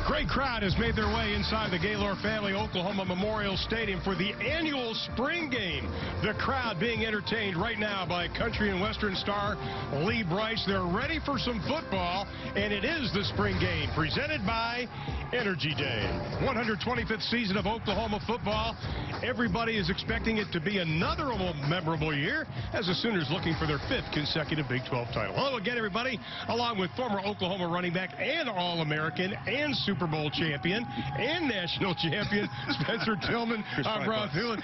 Great crowd has made their way inside the Gaylord Family Oklahoma Memorial Stadium for the annual spring game. The crowd being entertained right now by country and western star Lee Brice. They're ready for some football, and it is the spring game presented by Energy Day. 125th season of Oklahoma football. Everybody is expecting it to be another memorable year as the Sooners looking for their 5th consecutive Big 12 title. Hello again, everybody, along with former Oklahoma running back and All-American and Super Bowl champion and national champion Spencer Tillman. I'm Ron Thulin.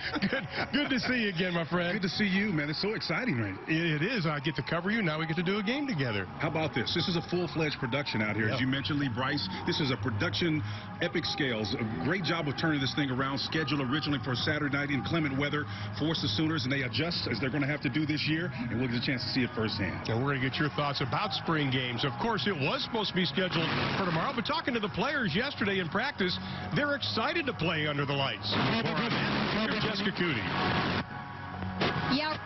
Good to see you again, my friend. Good to see you, man. It's so exciting, man. It is. I get to cover you. Now we get to do a game together. How about this? This is a full-fledged production out here. As you mentioned, Lee Brice, this is a production, epic scales. A great job of turning this thing around. Scheduled originally for Saturday night in clement weather. Force the Sooners, and they adjust as they're going to have to do this year, and we'll get a chance to see it firsthand. And we're going to get your thoughts about spring games. Of course, it was supposed to be scheduled for tomorrow, but talking to the players yesterday in practice, they're excited to play under the lights. More on that, here's Jessica Cootie. Yeah.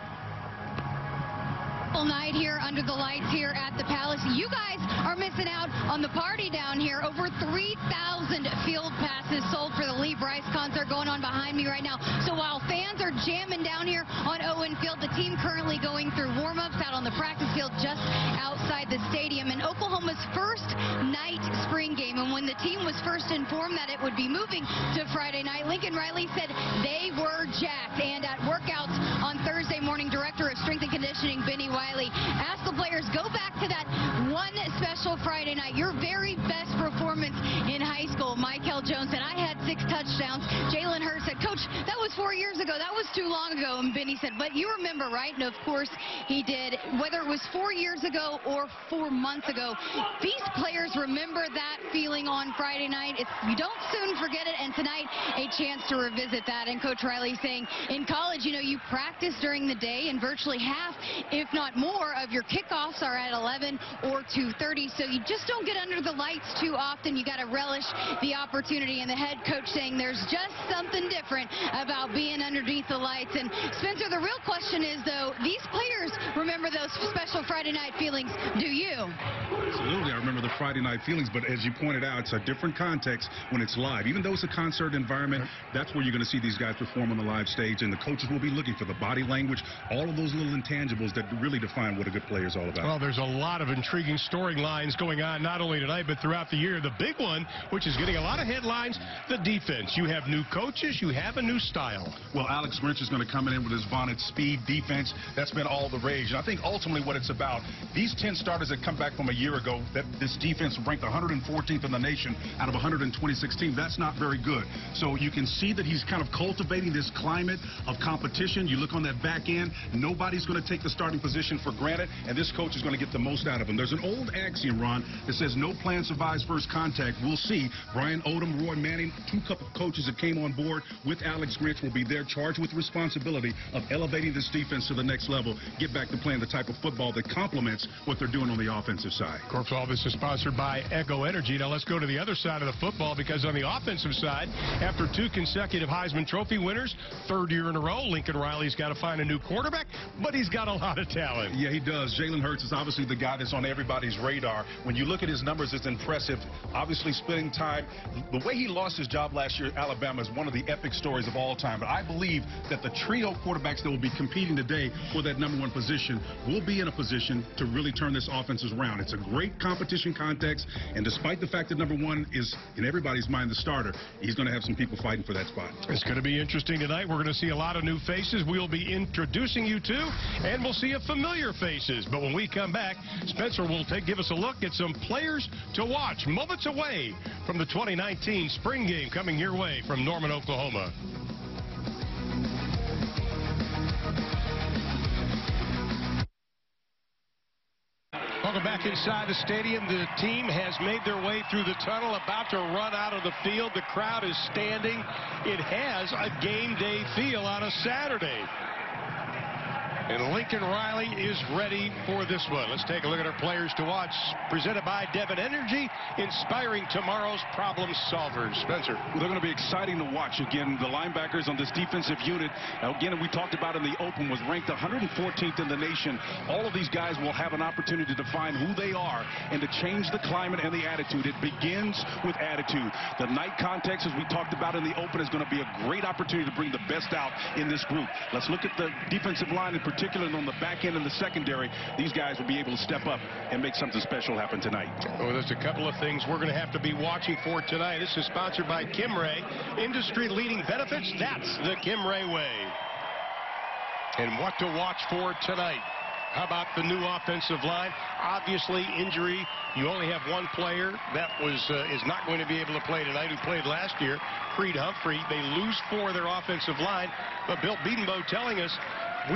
Night here under the lights here at the Palace. You guys are missing out on the party down here. Over 3,000 field passes sold for the Lee Brice concert going on behind me right now. So while fans are jamming down here on Owen Field, the team currently going through warm-ups out on the practice field just outside the stadium. And Oklahoma's first night spring game. And when the team was first informed that it would be moving to Friday night, Lincoln Riley said they were jacked. And at workouts on Thursday morning, Director of Strength and Conditioning Benny Wiley asked the players, go back to that one special Friday night, your very best performance in high school. Michael Jones said, I had 6 touchdowns. Jalen Hurts said, Coach, that was 4 years ago. That was too long ago. And Benny said, but you remember, right? And of course he did. Whether it was 4 years ago or 4 months ago, these players remember that feeling on Friday night. You don't soon forget it, and tonight a chance to revisit that. And Coach Riley saying, in college, you know, you practice during the day, and virtually half, if not more, of your kickoffs are at 11 or 2:30, so you just don't get under the lights too often. You got to relish the opportunity, and the head coach saying there's just something different about being underneath the lights. And Spencer, the real question is, though, these players remember those special Friday night feelings. Do you? Absolutely, I remember the Friday night feelings, but as you pointed out, it's a different context when it's live. Even though it's a concert environment, that's where you're going to see these guys perform on the live stage, and the coaches will be looking for the body language, all of those little intangibles that really define what a good player is all about. Well, there's a lot of intriguing storylines going on, not only tonight, but throughout the year. The big one, which is getting a lot of headlines, the defense. You have new coaches, you have a new style. Well, Alex Grinch is going to come in with his vaunted speed defense. That's been all the rage. And I think ultimately what it's about, these 10 starters that come back from a year ago, that this defense ranked 114th in the nation out of 126 teams. That's not very good. So you can see that he's kind of cultivating this climate of competition. You look on that back end, nobody's going to take the starting position for granted, and this coach is going to get the most out of him. There's an old axiom, Ron, that says no plan survives first contact. We'll see. Brian Odom, Roy Manning, 2 coaches that came on board with Alex Grinch will be there, charged with responsibility of elevating this defense to the next level, get back to playing the type of football that complements what they're doing on the offensive side. Of course, all this is sponsored by Echo Energy. Now let's go to the other side of the football, because on the offensive side, after 2 consecutive Heisman Trophy winners, 3rd year in a row, Lincoln Riley's got to find a new quarterback, but he's got a lot of talent. Yeah, he does. Jalen Hurts is obviously the guy that's on everybody's radar. When you look at his numbers, it's impressive. Obviously, splitting time. The way he lost his job last year at Alabama is one of the epic stories of all time. But I believe that the trio quarterbacks that will be competing today for that #1 position will be in a position to really turn this offense around. It's a great competition context, and despite the fact that #1 is, in everybody's mind, the starter, he's going to have some people fighting for that spot. It's going to be interesting tonight. We're going to see a lot of new faces we'll be introducing you to, and we'll see familiar faces. But when we come back, Spencer will give us a look at some players to watch moments away from the 2019 spring game coming your way from Norman, Oklahoma. Welcome back inside the stadium. The team has made their way through the tunnel, about to run out of the field. The crowd is standing. It has a game day feel on a Saturday. And Lincoln Riley is ready for this one. Let's take a look at our players to watch. Presented by Devon Energy, inspiring tomorrow's problem solvers. Spencer. They're going to be exciting to watch. Again, the linebackers on this defensive unit, again, we talked about in the open, was ranked 114th in the nation. All of these guys will have an opportunity to define who they are and to change the climate and the attitude. It begins with attitude. The night context, as we talked about in the open, is going to be a great opportunity to bring the best out in this group. Let's look at the defensive line in particular, and on the back end and the secondary. These guys will be able to step up and make something special happen tonight. Well, there's a couple of things we're going to have to be watching for tonight. This is sponsored by Kimray. Industry-leading benefits, that's the Kimray way. And what to watch for tonight. How about the new offensive line? Obviously, injury. You only have one player that is not going to be able to play tonight, who played last year, Creed Humphrey. They lose 4 of their offensive line. But Bill Bedenbaugh telling us,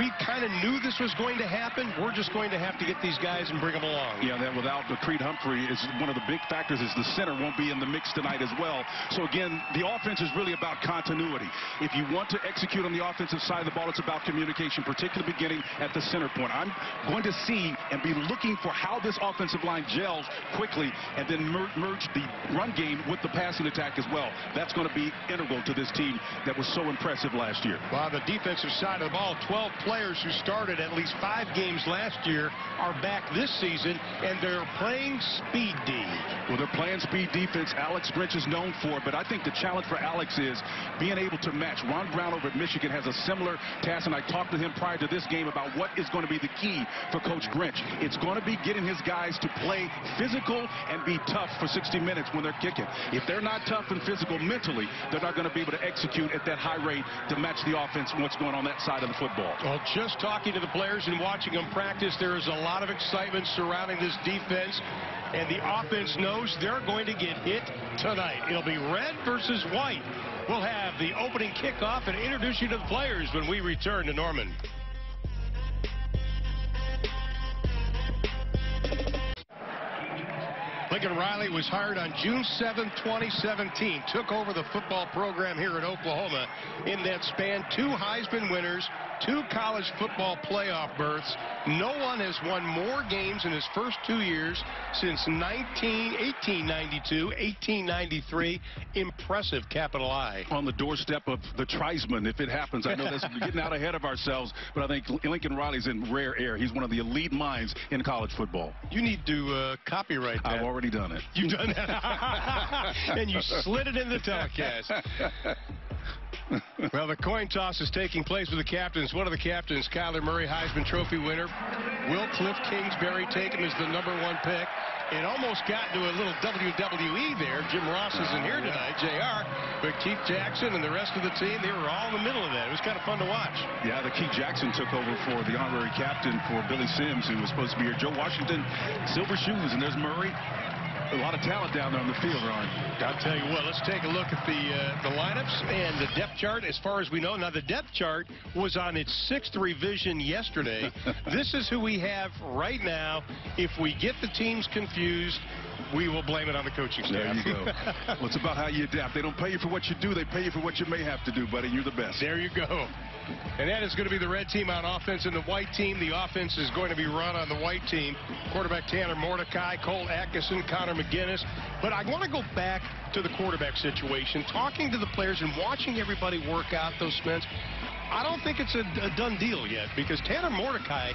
we kind of knew this was going to happen. We're just going to have to get these guys and bring them along. Yeah, that without Creed Humphrey is one of the big factors, is the center won't be in the mix tonight as well. So again, the offense is really about continuity. If you want to execute on the offensive side of the ball, it's about communication, particularly beginning at the center point. I'm going to see and be looking for how this offensive line gels quickly and then merge the run game with the passing attack as well. That's going to be integral to this team that was so impressive last year. Well, the defensive side of the ball, 12 players who started at least 5 games last year are back this season, and they're playing speed D. Well, they're playing speed defense. Alex Grinch is known for it, but I think the challenge for Alex is being able to match. Ron Brown over at Michigan has a similar task, and I talked to him prior to this game about what is going to be the key for Coach Grinch. It's going to be getting his guys to play physical and be tough for 60 minutes when they're kicking. If they're not tough and physical mentally, they're not going to be able to execute at that high rate to match the offense and what's going on that side of the football. Well, just talking to the players and watching them practice, there is a lot of excitement surrounding this defense, and the offense knows they're going to get hit tonight. It'll be red versus white. We'll have the opening kickoff and introduce you to the players when we return to Norman. Lincoln Riley was hired on June 7, 2017, took over the football program here at Oklahoma. In that span, 2 Heisman winners, 2 college football playoff berths. No one has won more games in his first 2 years since 1892, 1893. Impressive, capital I. On the doorstep of the Triesman, if it happens. I know that's getting out ahead of ourselves, but I think Lincoln Riley's in rare air. He's one of the elite minds in college football. You need to copyright that. I've already done it. You've done that. And you slid it in the telecast. Well, the coin toss is taking place with the captains. One of the captains, Kyler Murray, Heisman Trophy winner. Will Cliff Kingsbury take him as the #1 pick? It almost got to a little WWE there. Jim Ross isn't here tonight, JR. But Keith Jackson and the rest of the team, they were all in the middle of that. It was kind of fun to watch. Yeah, the Keith Jackson took over for the honorary captain for Billy Sims, who was supposed to be here. Joe Washington, silver shoes, and there's Murray. A lot of talent down there on the field, Ron. I'll tell you what, let's take a look at the lineups and the depth chart as far as we know. Now, the depth chart was on its 6th revision yesterday. This is who we have right now. If we get the teams confused, we will blame it on the coaching staff. There you go. Well, it's about how you adapt. They don't pay you for what you do. They pay you for what you may have to do, buddy. You're the best. There you go. And that is going to be the red team on offense, and the white team. The offense is going to be run on the white team. Quarterback Tanner Mordecai, Cole Atkinson, Connor McGinnis. But I want to go back to the quarterback situation, talking to the players and watching everybody work out those sprints. I don't think it's a done deal yet, because Tanner Mordecai,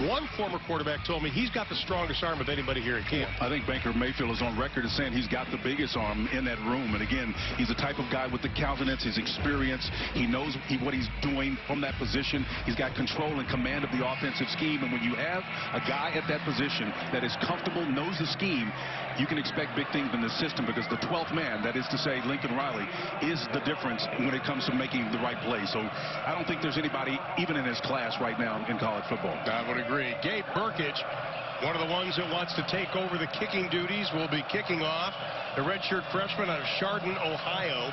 one former quarterback, told me he's got the strongest arm of anybody here at camp. I think Baker Mayfield is on record as saying he's got the biggest arm in that room. And again, he's the type of guy with the countenance, his experience. He knows what he's doing from that position. He's got control and command of the offensive scheme. And when you have a guy at that position that is comfortable, knows the scheme, you can expect big things in the system, because the 12th man, that is to say Lincoln Riley, is the difference when it comes to making the right play. So I don't think there's anybody even in his class right now in college football. I would agree. Gabe Burkage, one of the ones that wants to take over the kicking duties, will be kicking off. The redshirt freshman out of Chardon, Ohio,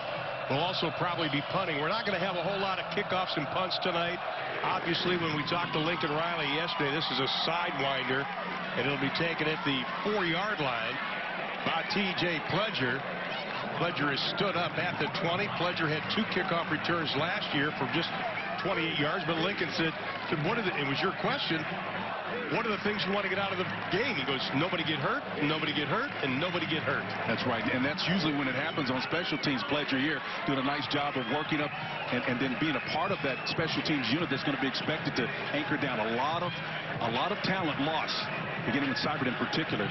will also probably be punting. We're not going to have a whole lot of kickoffs and punts tonight. Obviously, when we talked to Lincoln Riley yesterday, this is a sidewinder, and it'll be taken at the 4-yard line by T.J. Pledger. Pledger has stood up at the 20. Pledger had 2 kickoff returns last year for just 28 yards, but Lincoln said, it was your question, what are the things you want to get out of the game? He goes, nobody get hurt, nobody get hurt, and nobody get hurt. That's right, and that's usually when it happens on special teams. Pledger here doing a nice job of working up and then being a part of that special teams unit that's going to be expected to anchor down a lot of talent lost, beginning with Seibert in particular,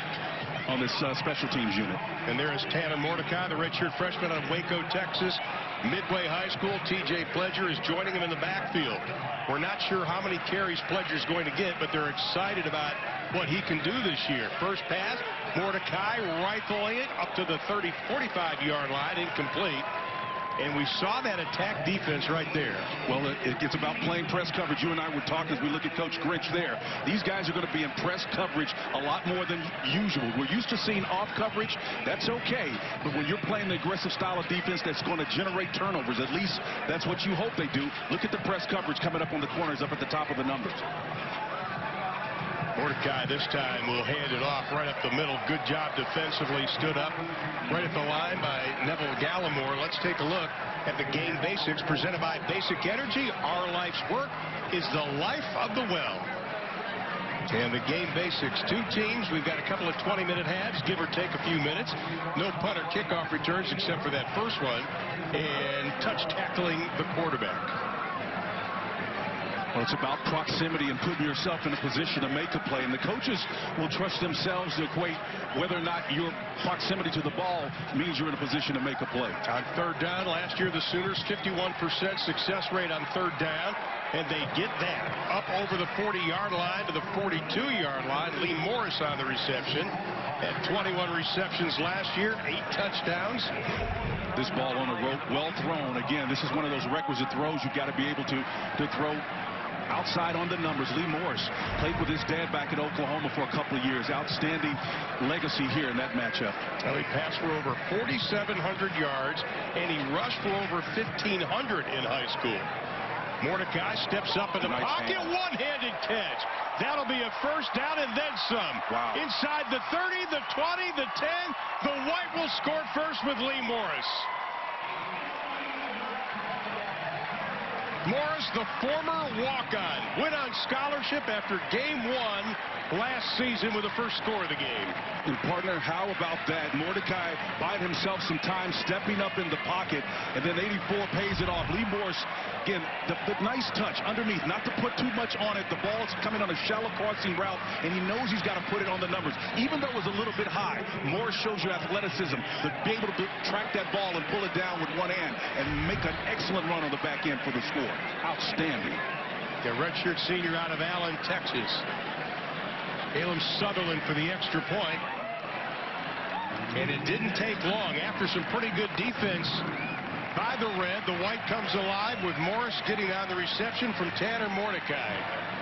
on this special teams unit. And there is Tanner Mordecai, the redshirt freshman out of Waco, Texas. Midway High School. TJ Pledger is joining him in the backfield. We're not sure how many carries Pledger's going to get, but they're excited about what he can do this year. First pass, Mordecai rifling it up to the 45-yard line, incomplete. And we saw that attack defense right there. Well, it's about playing press coverage. You and I were talking as we look at Coach Grinch there. These guys are going to be in press coverage a lot more than usual. We're used to seeing off coverage. That's okay. But when you're playing the aggressive style of defense that's going to generate turnovers, at least that's what you hope they do. Look at the press coverage coming up on the corners up at the top of the numbers. Mordecai this time will hand it off right up the middle. Good job defensively. Stood up right at the line by Neville Gallimore. Let's take a look at the game basics presented by Basic Energy. Our life's work is the life of the well. And the game basics, two teams. We've got a couple of 20-minute halves, give or take a few minutes. No punt or kickoff returns except for that first one. And touch tackling the quarterback. Well, it's about proximity and putting yourself in a position to make a play. And the coaches will trust themselves to equate whether or not your proximity to the ball means you're in a position to make a play. On third down, last year the Sooners, 51% success rate on third down. And they get that up over the 40-yard line to the 42-yard line. Lee Morris on the reception. Had 21 receptions last year, 8 touchdowns. This ball on the rope, well thrown. Again, this is one of those requisite throws you've got to be able to throw outside on the numbers. Lee Morris played with his dad back in Oklahoma for a couple of years. Outstanding legacy here in that matchup. Well, he passed for over 4,700 yards, and he rushed for over 1,500 in high school. Mordecai steps up in the pocket, one-handed catch. That'll be a first down and then some. Wow. Inside the 30, the 20, the 10. The White will score first with Lee Morris. Morris, the former walk-on, went on scholarship after game 1 last season with the first score of the game. And partner, how about that? Mordecai buying himself some time, stepping up in the pocket, and then 84 pays it off. Lee Morris, again, the nice touch underneath, not to put too much on it. The ball's coming on a shallow crossing route, and he knows he's got to put it on the numbers. Even though it was a little bit high, Morris shows you athleticism, to be able to track that ball and pull it down with one hand and make an excellent run on the back end for the score. Outstanding. The redshirt senior out of Allen, Texas. Caleb Sutherland for the extra point. And it didn't take long. After some pretty good defense by the Red, the White comes alive with Morris getting on the reception from Tanner Mordecai.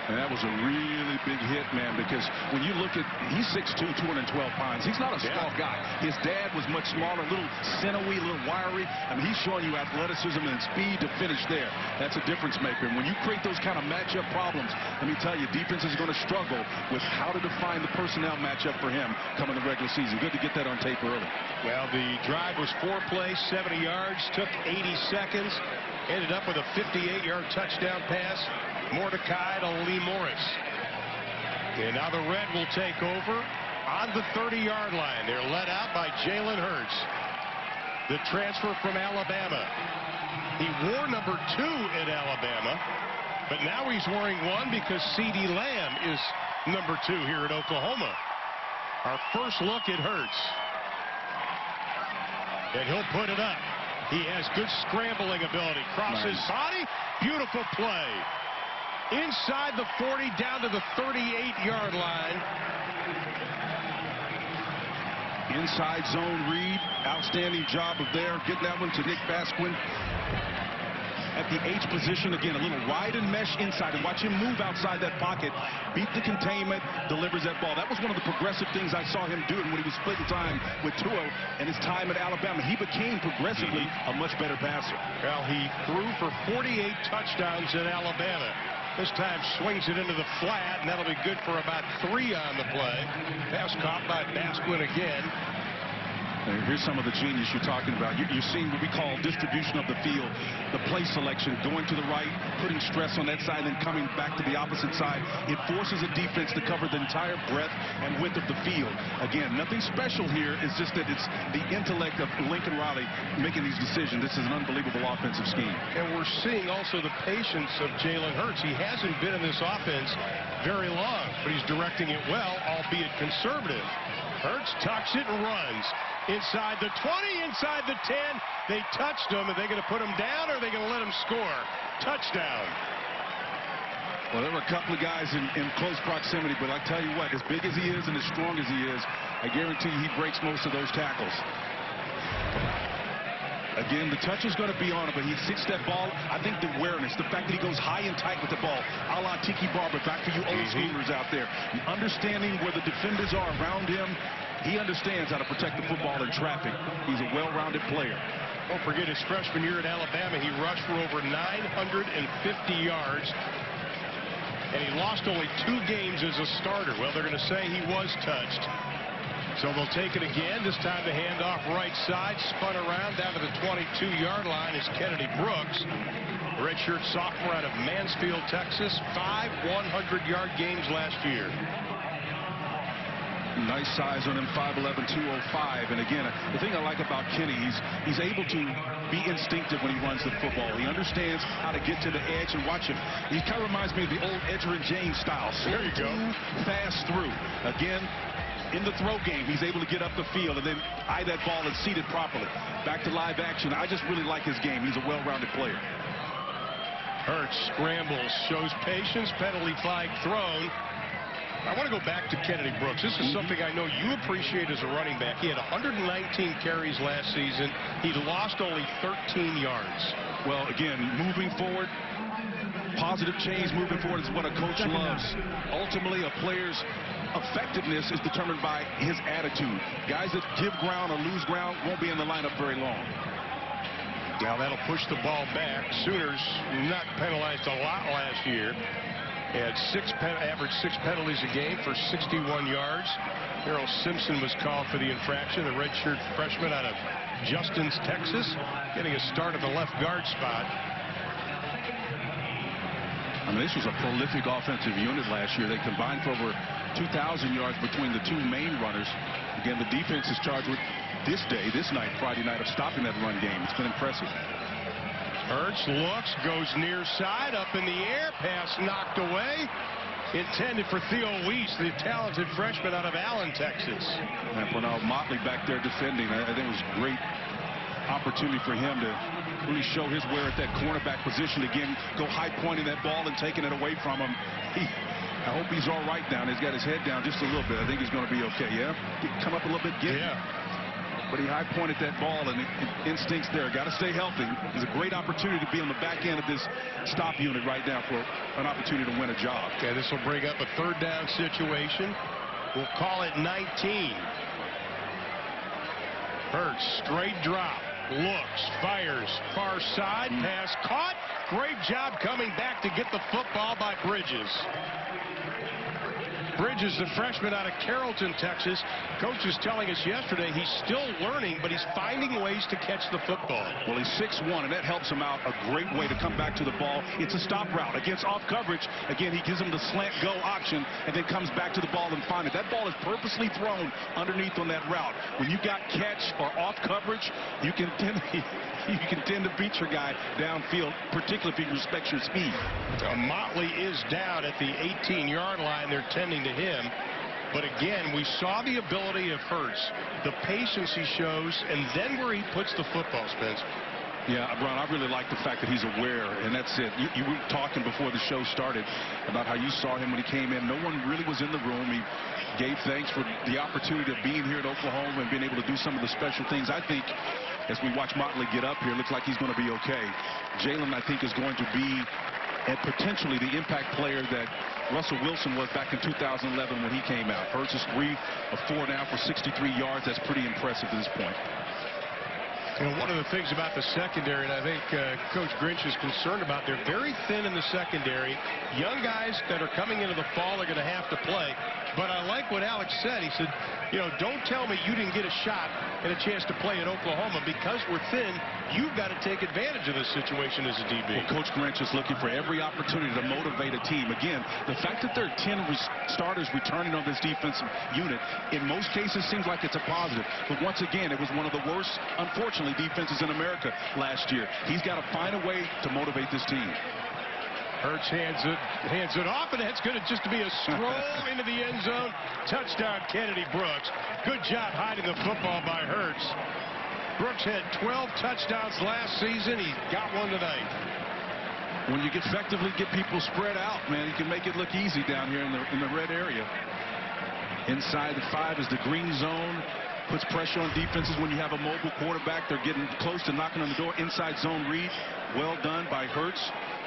And that was a really big hit, man, because when you look at, he's 6'2", 212 pounds. He's not a small guy. His dad was much smaller, a little sinewy, a little wiry. I mean, he's showing you athleticism and speed to finish there. That's a difference maker. And when you create those kind of matchup problems, let me tell you, defense is going to struggle with how to define the personnel matchup for him coming the regular season. Good to get that on tape early. Well, the drive was 4 plays, 70 yards, took 80 seconds, ended up with a 58-yard touchdown pass. Mordecai to Lee Morris. And now the Red will take over on the 30-yard line. They're led out by Jalen Hurts, the transfer from Alabama. He wore number 2 at Alabama, but now he's wearing 1 because CeeDee Lamb is number 2 here at Oklahoma. Our first look at Hurts. And he'll put it up. He has good scrambling ability. Crosses body. Beautiful play. Inside the 40, down to the 38-yard line. Inside zone read. Outstanding job of there. Getting that one to Nick Basquin. At the H position, again, a little wide and mesh inside. And watch him move outside that pocket. Beat the containment, delivers that ball. That was one of the progressive things I saw him doing when he was splitting time with Tua and his time at Alabama. He became progressively a much better passer. Well, he threw for 48 touchdowns at Alabama. This time swings it into the flat, and that'll be good for about 3 on the play. Pass caught by Basquin again. Here's some of the genius you're talking about. You're seeing what we call distribution of the field, the play selection, going to the right, putting stress on that side, then coming back to the opposite side. It forces a defense to cover the entire breadth and width of the field. Again, nothing special here. It's just that it's the intellect of Lincoln Riley making these decisions. This is an unbelievable offensive scheme. And we're seeing also the patience of Jalen Hurts. He hasn't been in this offense very long, but he's directing it well, albeit conservative. Hurts tucks it and runs. Inside the 20, inside the 10. They touched him. Are they going to put him down, or are they going to let him score? Touchdown. Well, there were a couple of guys in close proximity, but I tell you what, as big as he is and as strong as he is, I guarantee you he breaks most of those tackles. Again, the touch is going to be on him, but he sits that ball. I think the awareness, the fact that he goes high and tight with the ball, a la Tiki Barber, back for you old schoolers out there. Understanding where the defenders are around him, he understands how to protect the football in traffic. He's a well-rounded player. Don't forget his freshman year at Alabama, he rushed for over 950 yards, and he lost only 2 games as a starter. Well, they're going to say he was touched. So they'll take it again. This time the handoff right side, spun around down to the 22-yard line is Kennedy Brooks. Redshirt sophomore out of Mansfield, Texas. 5 100-yard games last year. Nice size on him, 5'11", 205. And again, the thing I like about Kenny, he's able to be instinctive when he runs the football. He understands how to get to the edge, and watch him. He kind of reminds me of the old Edgerrin James style. There you go. Fast through. Again, in the throw game, he's able to get up the field and then eye that ball and seat it properly. Back to live action. I just really like his game. He's a well-rounded player. Hurts scrambles, shows patience, penalty flag thrown. I want to go back to Kennedy Brooks. This is something I know you appreciate as a running back. He had 119 carries last season. He lost only 13 yards. Well, again, moving forward, positive change moving forward is what a coach loves. Ultimately, a player's effectiveness is determined by his attitude. Guys that give ground or lose ground won't be in the lineup very long. Now that'll push the ball back. Sooners not penalized a lot last year. He had averaged 6 penalties a game for 61 yards. Harold Simpson was called for the infraction. The redshirt freshman out of Justin's, Texas, getting a start at the left guard spot. I mean, this was a prolific offensive unit last year. They combined for over 2,000 yards between the 2 main runners. Again, the defense is charged with this night, Friday night, of stopping that run game. It's been impressive. Hurts looks, goes near side, up in the air, pass knocked away. Intended for Theo Weiss, the talented freshman out of Allen, Texas. And Pernell Motley back there defending. I think it was a great opportunity for him to really show his wear at that cornerback position. Again, go high pointing that ball and taking it away from him. I hope he's all right down. He's got his head down just a little bit. I think he's going to be okay. Yeah, come up a little bit. Yeah. But he high pointed that ball, and instincts there. Got to stay healthy. It's a great opportunity to be on the back end of this stop unit right now for an opportunity to win a job. Okay, this will bring up a 3rd down situation. We'll call it 19. Hurts, straight drop, looks, fires, far side, pass caught. Great job coming back to get the football by Bridges. Bridges, the freshman out of Carrollton, Texas. Coach was telling us yesterday he's still learning, but he's finding ways to catch the football. Well, he's 6'1", and that helps him out a great way to come back to the ball. It's a stop route against off coverage. Again, he gives him the slant go option and then comes back to the ball and find it. That ball is purposely thrown underneath on that route. When you got catch or off coverage, you can tend to beat your guy downfield, particularly if he respects your speed. Motley is down at the 18-yard line. They're tending to him. But again, we saw the ability of Hurts, the patience he shows, and then where he puts the football, Spence. Yeah, Ron, I really like the fact that he's aware, and that's it. You were talking before the show started about how you saw him when he came in. No one really was in the room. He gave thanks for the opportunity of being here at Oklahoma and being able to do some of the special things. I think as we watch Motley get up here, it looks like he's going to be okay. Jalen, I think, is going to be and potentially the impact player that Russell Wilson was back in 2011 when he came out. Hurts is 3 of 4 now for 63 yards. That's pretty impressive at this point. You know, one of the things about the secondary, and I think Coach Grinch is concerned about, they're very thin in the secondary. Young guys that are coming into the fall are going to have to play. But I like what Alex said. He said, you know, don't tell me you didn't get a shot and a chance to play at Oklahoma. Because we're thin, you've got to take advantage of this situation as a DB. Well, Coach Grinch is looking for every opportunity to motivate a team. Again, the fact that there are 10 starters returning on this defensive unit, in most cases seems like it's a positive. But once again, it was one of the worst, unfortunately, defenses in America last year. He's got to find a way to motivate this team. Hurts hands it off, and it's going to just be a stroll into the end zone. Touchdown, Kennedy Brooks. Good job hiding the football by Hurts. Brooks had 12 touchdowns last season. He got one tonight. When you effectively get people spread out, man, you can make it look easy down here in the red area. Inside the 5 is the green zone. Puts pressure on defenses when you have a mobile quarterback. They're getting close to knocking on the door. Inside zone read. Well done by Hurts.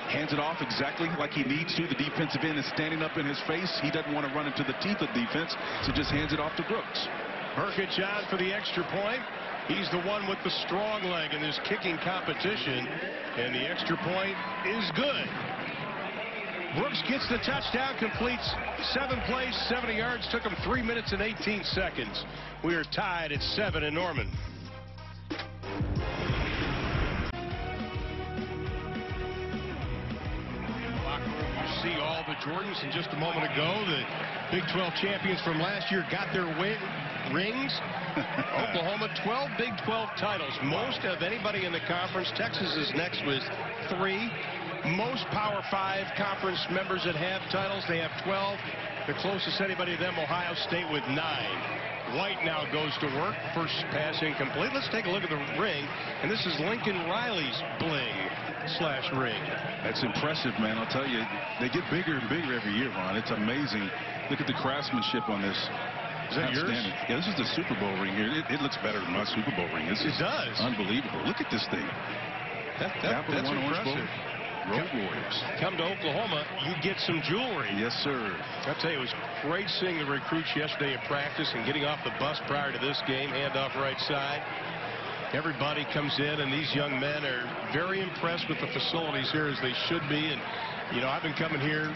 Hands it off exactly like he needs to. The defensive end is standing up in his face. He doesn't want to run into the teeth of defense, so just hands it off to Brooks. Burkett on for the extra point. He's the one with the strong leg in this kicking competition, and the extra point is good. Brooks gets the touchdown, completes 7 plays, 70 yards. Took him 3 minutes and 18 seconds. We are tied at 7 in Norman. See all the Jordans, and just a moment ago the Big 12 champions from last year got their rings. Oklahoma 12 Big 12 titles, most of anybody in the conference. Texas is next with 3. Most Power 5 conference members that have titles, they have 12. The closest anybody to them, Ohio State, with 9. White now goes to work. First pass incomplete. Let's take a look at the ring, and this is Lincoln Riley's bling/ring. That's impressive, man. I'll tell you, they get bigger and bigger every year, Ron. It's amazing. Look at the craftsmanship on this. Is that yours? Yeah, this is the Super Bowl ring here. It looks better than my Super Bowl ring. It does. Unbelievable. Look at this thing. That's impressive. Road Warriors. Come to Oklahoma, you get some jewelry. Yes, sir. I'll tell you, it was great seeing the recruits yesterday at practice and getting off the bus prior to this game. Handoff right side. Everybody comes in, and these young men are very impressed with the facilities here, as they should be. And, you know, I've been coming here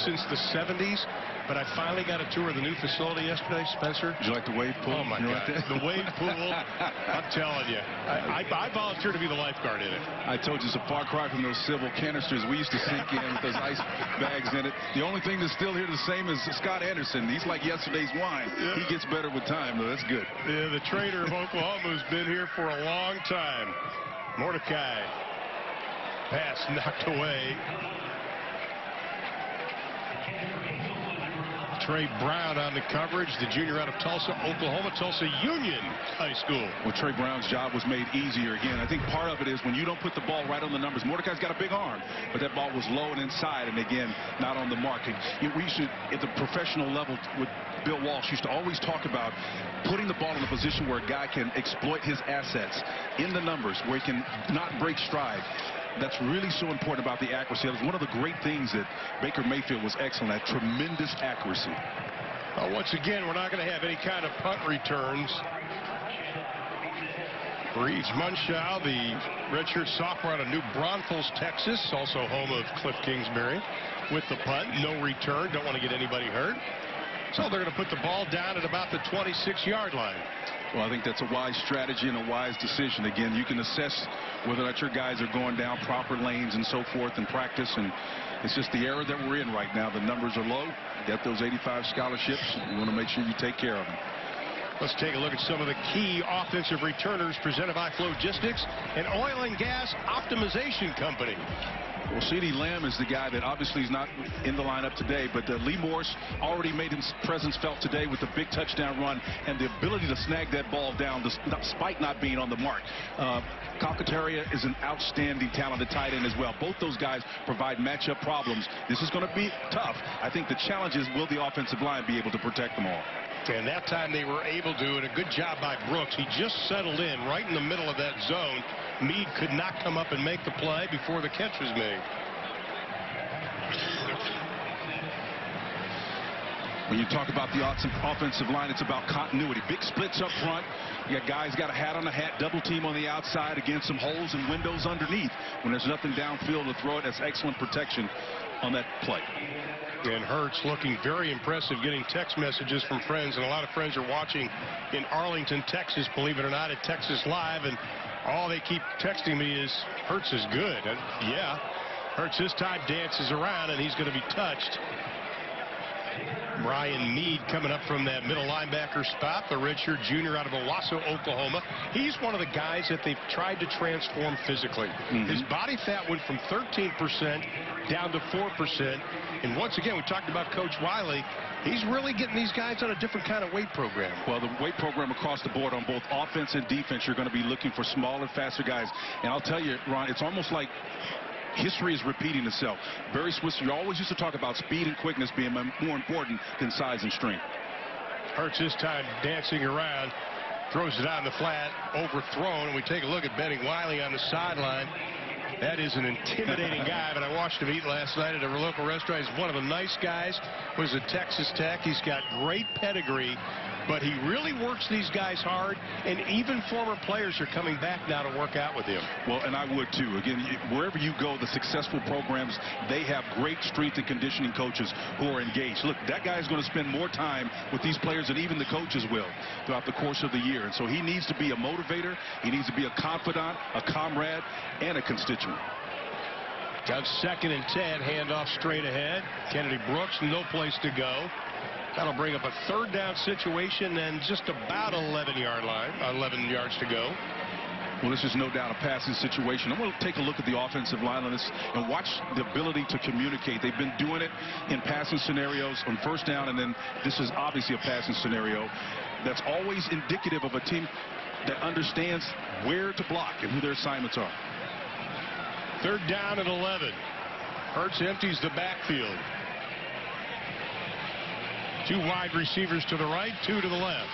since the 70s. But I finally got a tour of the new facility yesterday, Spencer. Did you like the wave pool? Oh, my God. The wave pool, I'm telling you. I volunteered to be the lifeguard in it. I told you, it's a far cry from those civil canisters we used to sink in with those ice bags in it. The only thing that's still here the same is Scott Anderson. He's like yesterday's wine. Yeah. He gets better with time, though. That's good. Yeah, the trainer of Oklahoma who's been here for a long time. Mordecai. Pass knocked away. Trey Brown on the coverage, the junior out of Tulsa, Oklahoma, Tulsa Union High School. Well, Trey Brown's job was made easier again. I think part of it is when you don't put the ball right on the numbers. Mordecai's got a big arm, but that ball was low and inside, and again, not on the mark. And we should, at the professional level, with Bill Walsh used to always talk about putting the ball in a position where a guy can exploit his assets in the numbers, where he can not break stride. That's really so important about the accuracy. That was one of the great things that Baker Mayfield was excellent at, tremendous accuracy. Once again, we're not going to have any kind of punt returns. Reeds Munshaw, the redshirt sophomore out of New Braunfels, Texas, also home of Cliff Kingsbury, with the punt. No return. Don't want to get anybody hurt. So they're going to put the ball down at about the 26-yard line. Well, I think that's a wise strategy and a wise decision. Again, you can assess whether or not your guys are going down proper lanes and so forth in practice, and it's just the era that we're in right now. The numbers are low. You got those 85 scholarships. You want to make sure you take care of them. Let's take a look at some of the key offensive returners presented by Flogistics, an oil and gas optimization company. Well, CeeDee Lamb is the guy that obviously is not in the lineup today, but Lee Morris already made his presence felt today with the big touchdown run and the ability to snag that ball down despite not being on the mark. Calcaterra is an outstanding talented tight end as well. Both those guys provide matchup problems. This is going to be tough. I think the challenge is, will the offensive line be able to protect them all? And that time they were able to, and a good job by Brooks. He just settled in right in the middle of that zone. Meade could not come up and make the play before the catch was made. When you talk about the offensive line, it's about continuity. Big splits up front. You got guys got a hat on a hat, double team on the outside against some holes and windows underneath. When there's nothing downfield to throw it, that's excellent protection on that play. And Hurts looking very impressive, getting text messages from friends, and a lot of friends are watching in Arlington, Texas, believe it or not, at Texas Live, and all they keep texting me is Hurts is good. And yeah, Hurts this time dances around, and he's going to be touched. Brian Mead coming up from that middle linebacker spot, the redshirt junior out of Owasso, Oklahoma. He's one of the guys that they've tried to transform physically. His body fat went from 13% down to 4%. And once again, we talked about Coach Wiley. He's really getting these guys on a different kind of weight program. Well, the weight program across the board on both offense and defense, you're going to be looking for smaller, faster guys. And I'll tell you, Ron, it's almost like history is repeating itself. Barry Switzer, you always used to talk about speed and quickness being more important than size and strength. Hurts this time dancing around, throws it out in the flat, overthrown, and we take a look at Benny Wiley on the sideline. That is an intimidating guy, but I watched him eat last night at a local restaurant. He's one of the nice guys. Was at Texas Tech. He's got great pedigree, but he really works these guys hard, and even former players are coming back now to work out with him. Well, and I would too. Again, wherever you go, the successful programs, they have great strength and conditioning coaches who are engaged. Look, that guy is going to spend more time with these players than even the coaches will throughout the course of the year. And so he needs to be a motivator. He needs to be a confidant, a comrade, and a constituent. Got 2nd and 10, handoff straight ahead. Kennedy Brooks, no place to go. That'll bring up a 3rd down situation and just about 11 yards to go. Well, this is no doubt a passing situation. I'm going to take a look at the offensive line on this and watch the ability to communicate. They've been doing it in passing scenarios on 1st down, and then this is obviously a passing scenario. That's always indicative of a team that understands where to block and who their assignments are. 3rd down and 11. Hurts empties the backfield. 2 wide receivers to the right, 2 to the left.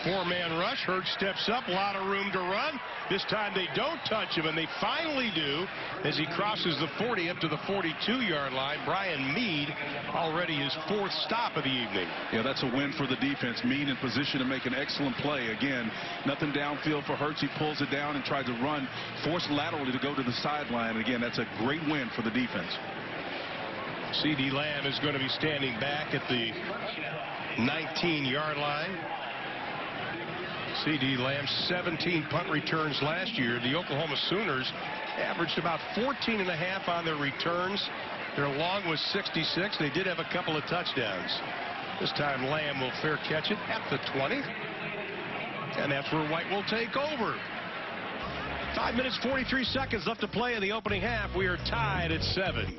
4-man rush. Hurts steps up. A lot of room to run. This time they don't touch him, and they finally do as he crosses the 40 up to the 42-yard line. Brian Mead already his 4th stop of the evening. Yeah, that's a win for the defense. Mead in position to make an excellent play. Again, nothing downfield for Hurts. He pulls it down and tries to run, force laterally to go to the sideline. Again, that's a great win for the defense. C.D. Lamb is going to be standing back at the 19-yard line. C.D. Lamb, 17 punt returns last year. The Oklahoma Sooners averaged about 14.5 on their returns. Their long was 66. They did have a couple of touchdowns. This time Lamb will fair catch it at the 20. And that's where White will take over. 5 minutes, 43 seconds left to play in the opening half. We are tied at 7.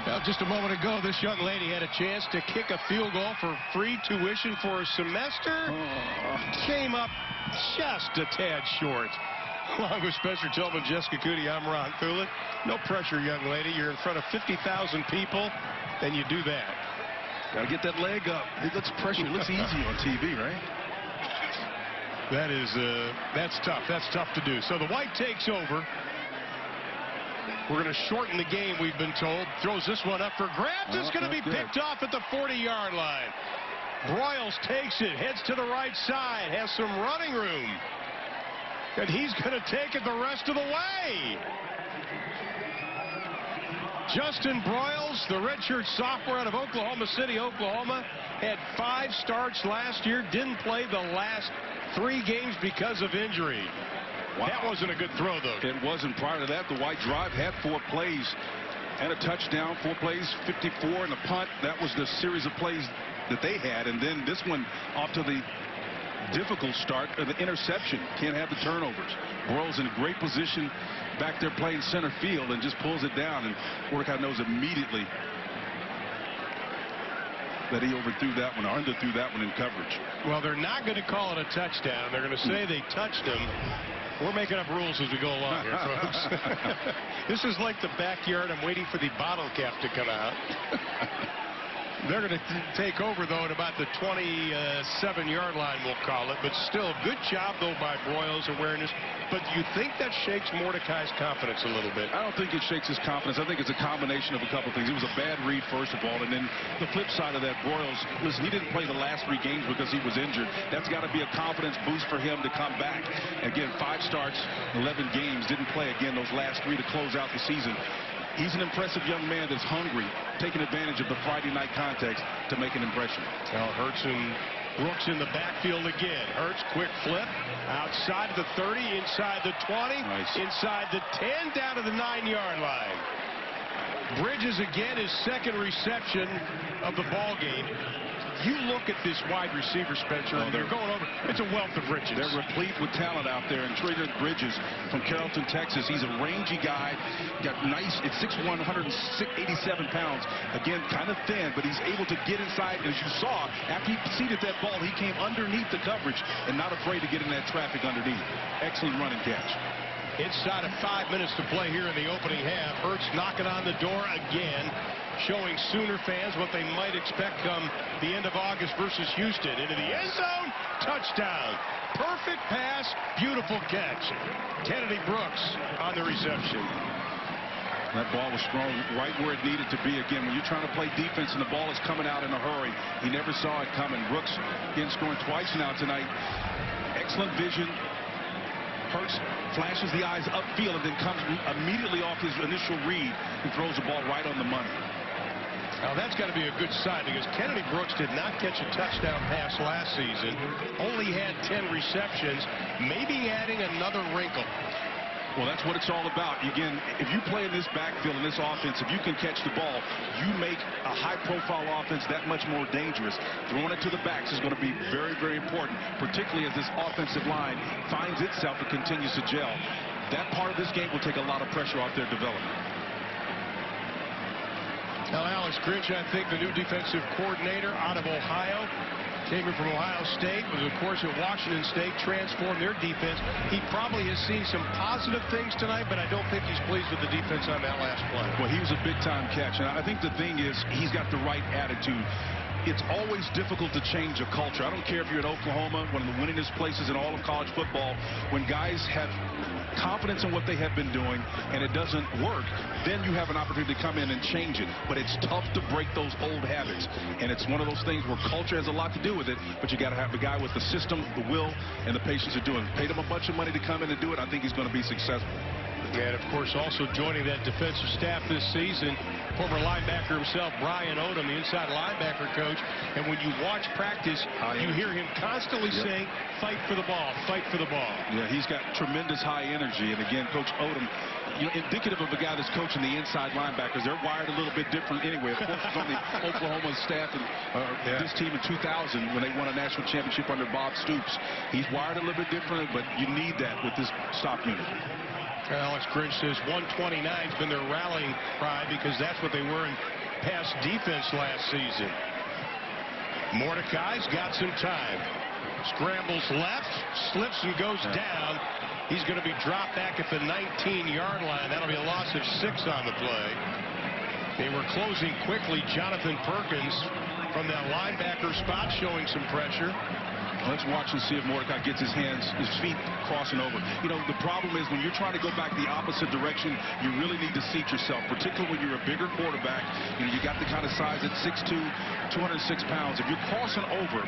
Well, just a moment ago, this young lady had a chance to kick a field goal for free tuition for a semester. Came up just a tad short. Along with Spencer Tillman, Jessica Coody, I'm Ron Thulin. No pressure, young lady. You're in front of 50,000 people, and you do that. Got to get that leg up. It looks pressure. It looks easy on TV, right? That's tough. That's tough to do. So the White takes over. We're going to shorten the game, we've been told. Throws this one up for grabs. It's going to be picked off at the 40-yard line. Broyles takes it, heads to the right side, has some running room. And he's going to take it the rest of the way. Justin Broyles, the redshirt sophomore out of Oklahoma City, Oklahoma, had 5 starts last year, didn't play the last 3 games because of injury. Wow. That wasn't a good throw, though. It wasn't. Prior to that, the White drive had 4 plays and a touchdown, 4 plays, 54, and a punt. That was the series of plays that they had. And then this one off to the difficult start of the interception. Can't have the turnovers. Broyles in a great position back there playing center field and just pulls it down. And Mordecai knows immediately that he overthrew that one or underthrew that one in coverage. Well, they're not going to call it a touchdown. They're going to say they touched him. We're making up rules as we go along here, folks. This is like the backyard. I'm waiting for the bottle cap to come out. They're going to take over, though, at about the 27-yard line, we'll call it. But still, good job, though, by Broyles' awareness. But do you think that shakes Mordecai's confidence a little bit? I don't think it shakes his confidence. I think it's a combination of a couple things. It was a bad read, first of all. And then the flip side of that, Broyles, listen, he didn't play the last 3 games because he was injured. That's got to be a confidence boost for him to come back. Again, 5 starts, 11 games. Didn't play again those last 3 to close out the season. He's an impressive young man that's hungry, taking advantage of the Friday night context to make an impression. Now Hurts and Brooks in the backfield again. Hurts, quick flip, outside the 30, inside the 20, nice. Inside the 10, down to the 9-yard line. Bridges again, his second reception of the ball game. You look at this wide receiver, Spencer, and they're going over. It's a wealth of riches. They're replete with talent out there. And Traylon Bridges from Carrollton, Texas. He's a rangy guy. Got nice. It's 6'1", 187 pounds. Again, kind of thin, but he's able to get inside. And as you saw, after he seeded that ball, he came underneath the coverage and not afraid to get in that traffic underneath. Excellent run and catch. Inside of 5 minutes to play here in the opening half. Hurts knocking on the door again, showing Sooner fans what they might expect come the end of August versus Houston. Into the end zone, touchdown. Perfect pass, beautiful catch. Kennedy Brooks on the reception. That ball was thrown right where it needed to be. Again, when you're trying to play defense and the ball is coming out in a hurry, he never saw it coming. Brooks, again, scoring twice now tonight. Excellent vision. Hurts flashes the eyes upfield and then comes immediately off his initial read and throws the ball right on the money. Now that's got to be a good sign because Kennedy Brooks did not catch a touchdown pass last season. Only had 10 receptions, maybe adding another wrinkle. Well, that's what it's all about. Again, if you play in this backfield, in this offense, if you can catch the ball, you make a high-profile offense that much more dangerous. Throwing it to the backs is going to be very, very important, particularly as this offensive line finds itself and continues to gel. That part of this game will take a lot of pressure off their development. Now, Alex Grinch, I think, the new defensive coordinator out of Ohio. Came in from Ohio State, was, of course, at Washington State, transformed their defense. He probably has seen some positive things tonight, but I don't think he's pleased with the defense on that last play. Well, he was a big-time catch, and I think the thing is he's got the right attitude. It's always difficult to change a culture. I don't care if you're at Oklahoma, one of the winningest places in all of college football. When guys have confidence in what they have been doing and it doesn't work, then you have an opportunity to come in and change it. But it's tough to break those old habits. And it's one of those things where culture has a lot to do with it, but you got to have a guy with the system, the will, and the patience to do it. Paid him a bunch of money to come in and do it. I think he's going to be successful. And, of course, also joining that defensive staff this season, former linebacker himself, Brian Odom, the inside linebacker coach. And when you watch practice, you hear him constantly saying, fight for the ball, fight for the ball. Yeah, he's got tremendous high energy. And, again, Coach Odom, indicative of a guy that's coaching the inside linebackers. They're wired a little bit different anyway. Of course, he's on the Oklahoma staff and this team in 2000 when they won a national championship under Bob Stoops. He's wired a little bit differently, but you need that with this stop unit. Alex Grinch says 129's been their rallying cry because that's what they were in pass defense last season. Mordecai's got some time. Scrambles left, slips and goes down. He's going to be dropped back at the 19-yard line. That'll be a loss of 6 on the play. They were closing quickly. Jonathan Perkins from that linebacker spot showing some pressure. Let's watch and see if Mordecai gets his feet crossing over. You know, the problem is when you're trying to go back the opposite direction, you really need to seat yourself, particularly when you're a bigger quarterback. You know, you got the kind of size at 6'2", 206 pounds. If you're crossing over,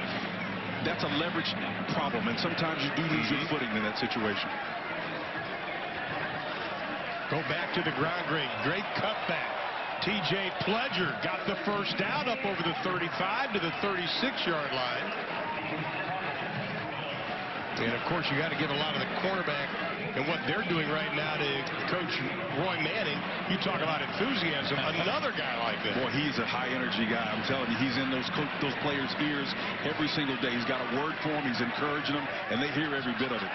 that's a leverage problem, and sometimes you do lose your footing in that situation. Go back to the ground, great cutback. T.J. Pledger got the first down up over the 35 to the 36-yard line. And, of course, you got to give a lot of the cornerback and what they're doing right now to Coach Roy Manning. You talk about enthusiasm. Another guy like that. Boy, he's a high-energy guy. I'm telling you, he's in those players' ears every single day. He's got a word for them. He's encouraging them, and they hear every bit of it.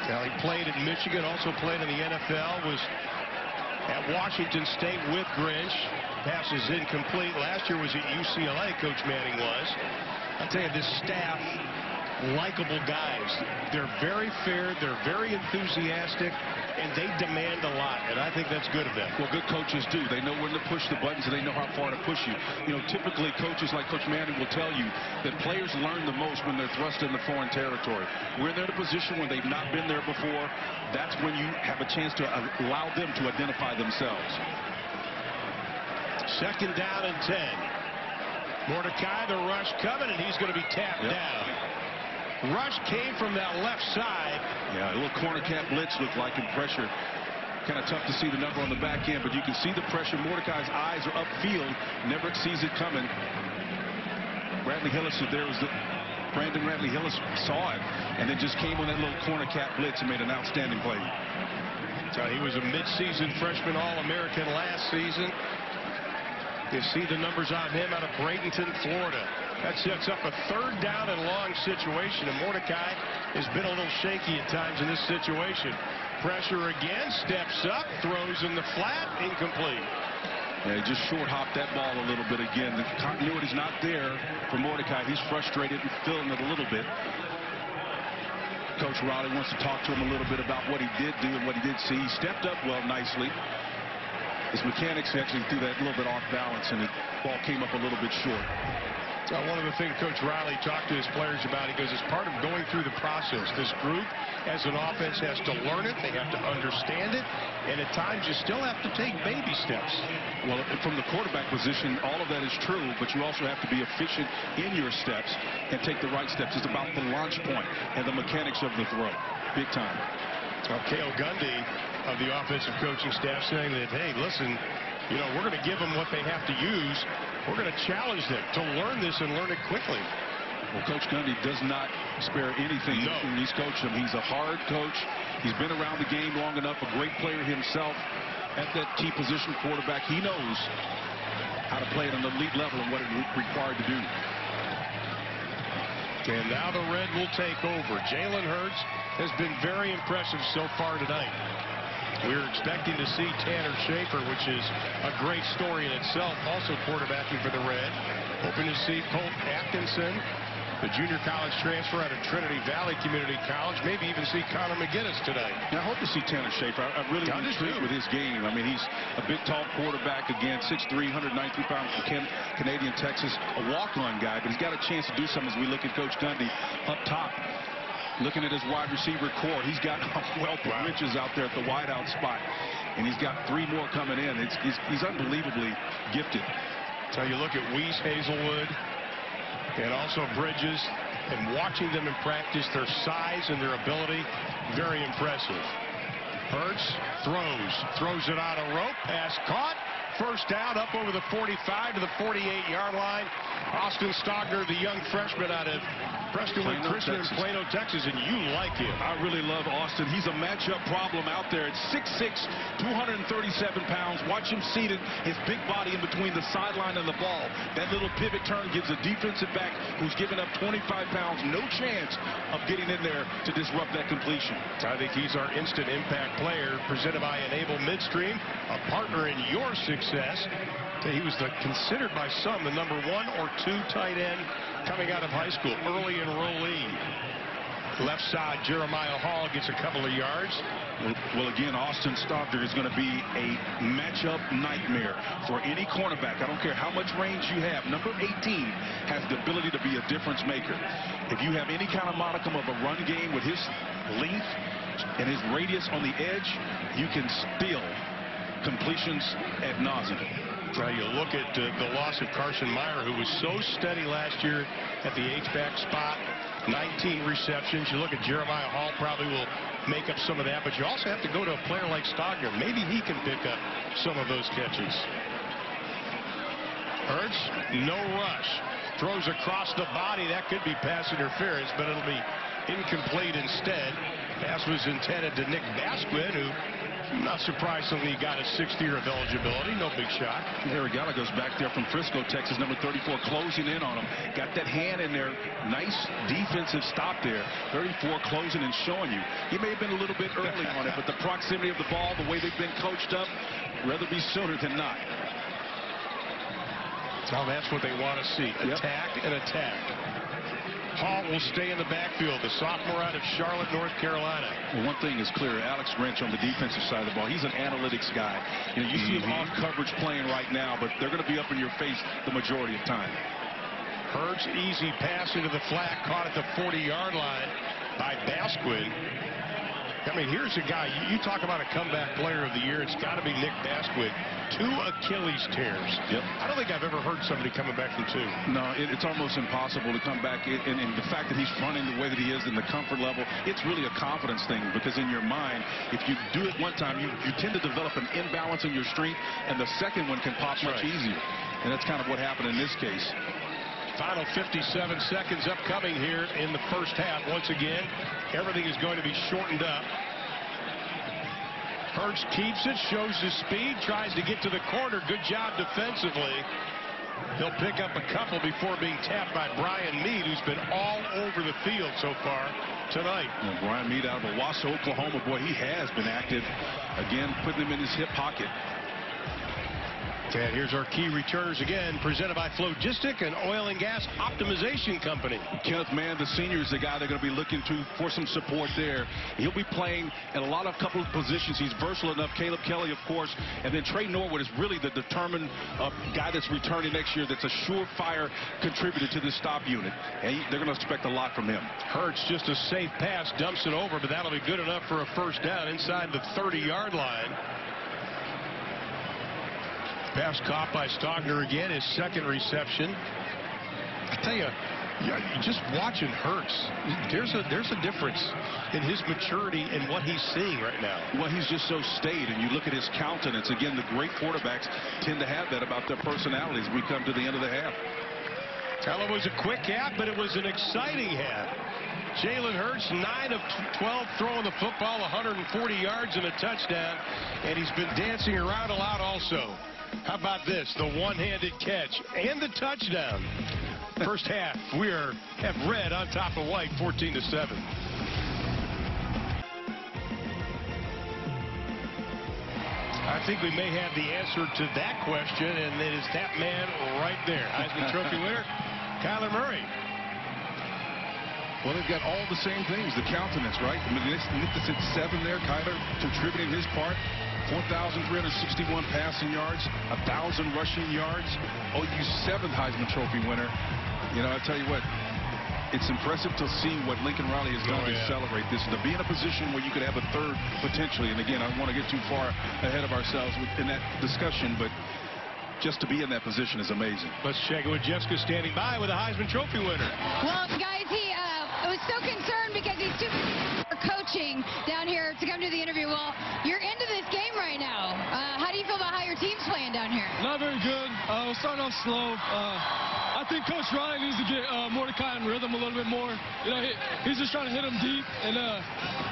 Well, he played at Michigan, also played in the NFL, was at Washington State with Grinch. Pass is incomplete. Last year was at UCLA, Coach Manning was. I'll tell you, this staff likable guys. They're very fair, they're very enthusiastic, and they demand a lot, and I think that's good of them. Well, good coaches do. They know when to push the buttons, and they know how far to push you. You know, typically coaches like Coach Manning will tell you that players learn the most when they're thrust into foreign territory. When they're in a position when they've not been there before, that's when you have a chance to allow them to identify themselves. Second down and 10. Mordecai, the rush coming, and he's going to be tapped down. Rush came from that left side. Yeah, a little corner cap blitz looked like in pressure. Kind of tough to see the number on the back end, but you can see the pressure. Mordecai's eyes are upfield, never sees it coming. Bradley Hillis, Brandon Radley Hillis saw it, and then just came on that little corner cap blitz and made an outstanding play. So he was a midseason freshman All-American last season. You see the numbers on him out of Bradenton, Florida. That sets up a third down and long situation, and Mordecai has been a little shaky at times in this situation. Pressure again, steps up, throws in the flat, incomplete. Yeah, he just short hopped that ball a little bit again. The continuity's not there for Mordecai. He's frustrated and feeling it a little bit. Coach Riley wants to talk to him a little bit about what he did do and what he did see. He stepped up well nicely. His mechanics actually threw that a little bit off balance, and the ball came up a little bit short. One of the things Coach Riley talked to his players about, he goes, it's part of going through the process. This group, as an offense, has to learn it. They have to understand it. And at times, you still have to take baby steps. Well, from the quarterback position, all of that is true, but you also have to be efficient in your steps and take the right steps. It's about the launch point and the mechanics of the throw. Big time. Cale Gundy of the offensive coaching staff saying that, hey, listen, you know, we're going to give them what they have to use. We're going to challenge them to learn this and learn it quickly. Well, Coach Gundy does not spare anything when he's coaching them. He's a hard coach. He's been around the game long enough, a great player himself at that key position quarterback. He knows how to play at an elite level and what it's required to do. And now the Red will take over. Jalen Hurts has been very impressive so far tonight. We're expecting to see Tanner Schaefer, which is a great story in itself, also quarterbacking for the Red. Hoping to see Colt Atkinson, the junior college transfer out of Trinity Valley Community College, maybe even see Connor McGinnis tonight. I hope to see Tanner Schaefer. I really am intrigued with his game. I mean, he's a big, tall quarterback, again, 6'3", 193 pounds from Canadian, Texas, a walk-on guy, but he's got a chance to do something as we look at Coach Gundy up top. Looking at his wide receiver core, he's got a wealth of riches out there at the wideout spot, and he's got 3 more coming in. He's unbelievably gifted. So you look at Weiss, Hazelwood, and also Bridges, and watching them in practice, their size and their ability, very impressive. Hurts throws it on a rope, pass caught. First down, up over the 45 to the 48-yard line. Austin Stogner, the young freshman out of Prestonwood Christian in Plano, Texas, and you like him. I really love Austin. He's a matchup problem out there. It's 6'6", 237 pounds. Watch him seated, his big body in between the sideline and the ball. That little pivot turn gives a defensive back who's given up 25 pounds no chance of getting in there to disrupt that completion. I think he's our instant impact player, presented by Enable Midstream, a partner in your success. He was considered by some the number 1 or 2 tight end coming out of high school. Early enrollee. Left side, Jeremiah Hall gets a couple of yards. Well, again, Austin Stogner is going to be a matchup nightmare for any cornerback. I don't care how much range you have. Number 18 has the ability to be a difference maker. If you have any kind of modicum of a run game with his length and his radius on the edge, you can steal completions ad nauseum. Now you look at the loss of Carson Meyer, who was so steady last year at the H-back spot, 19 receptions. You look at Jeremiah Hall, probably will make up some of that, but you also have to go to a player like Stogner. Maybe he can pick up some of those catches. Hurts, no rush. Throws across the body. That could be pass interference, but it'll be incomplete instead. Pass was intended to Nick Basquin, who, not surprisingly, got a 6th year of eligibility. No big shot. Arigala goes back there from Frisco, Texas, number 34, closing in on him. Got that hand in there. Nice defensive stop there. 34 closing and showing you. He may have been a little bit early on it, but the proximity of the ball, the way they've been coached up, rather be sooner than not. So that's what they want to see. Attack and attack. Hall will stay in the backfield, the sophomore out of Charlotte, North Carolina. Well, one thing is clear. Alex Grinch on the defensive side of the ball, he's an analytics guy. You know, you see him off coverage playing right now, but they're going to be up in your face the majority of time. Hurts, easy pass into the flat, caught at the 40-yard line by Basquin. I mean, here's a guy, you talk about a comeback player of the year, it's got to be Nick Basquin. 2 Achilles tears. Yep. I don't think I've ever heard somebody coming back from 2. No, it's almost impossible to come back. And the fact that he's running the way that he is in the comfort level, it's really a confidence thing, because in your mind, if you do it one time, you tend to develop an imbalance in your strength, and the second one can pop much easier. And that's kind of what happened in this case. Final 57 seconds upcoming here in the first half. Once again, everything is going to be shortened up. Hurts keeps it, shows his speed, tries to get to the corner. Good job defensively. He'll pick up a couple before being tapped by Brian Mead, who's been all over the field so far tonight. Well, Brian Mead out of Owasso, Oklahoma. Boy, he has been active. Again, putting him in his hip pocket. And here's our key returners again, presented by Flogistic, an oil and gas optimization company. Kenneth Mann, the senior, is the guy they're going to be looking to for some support there. He'll be playing in a couple of positions. He's versatile enough. Caleb Kelly, of course, and then Trey Norwood is really the determined guy that's returning next year. That's a surefire contributor to this stop unit, and they're going to expect a lot from him. Hurts, just a safe pass, dumps it over, but that'll be good enough for a first down inside the 30-yard line. Pass caught by Stogner again, his second reception. I tell you, just watching Hurts, there's a difference in his maturity and what he's seeing right now. Well, he's just so staid, and you look at his countenance. Again, the great quarterbacks tend to have that about their personalities. We come to the end of the half. Well, it was a quick half, but it was an exciting half. Jalen Hurts, 9 of 12 throwing the football, 140 yards and a touchdown, and he's been dancing around a lot also. How about this? The one-handed catch and the touchdown. First half, we have red on top of white, 14-7. I think we may have the answer to that question, and it is that man right there. Heisman Trophy winner, Kyler Murray. Well, they've got all the same things, the countenance, right? I mean, magnificent 7 there, Kyler contributing his part. 4,361 passing yards, 1,000 rushing yards. OU's 7th Heisman Trophy winner. You know, I tell you what, it's impressive to see what Lincoln Riley has done to celebrate this, to be in a position where you could have a third potentially. And again, I don't want to get too far ahead of ourselves in that discussion, but just to be in that position is amazing. Let's check it with Jessica standing by with a Heisman Trophy winner. Well, guys, he was so concerned because he's too busy coaching down here to come to the interview. Well, you're into this game right now. How do you feel about how your team's playing down here? Not very good. We're starting off slow. I think Coach Ryan needs to get Mordecai in rhythm a little bit more. You know, he's just trying to hit him deep, and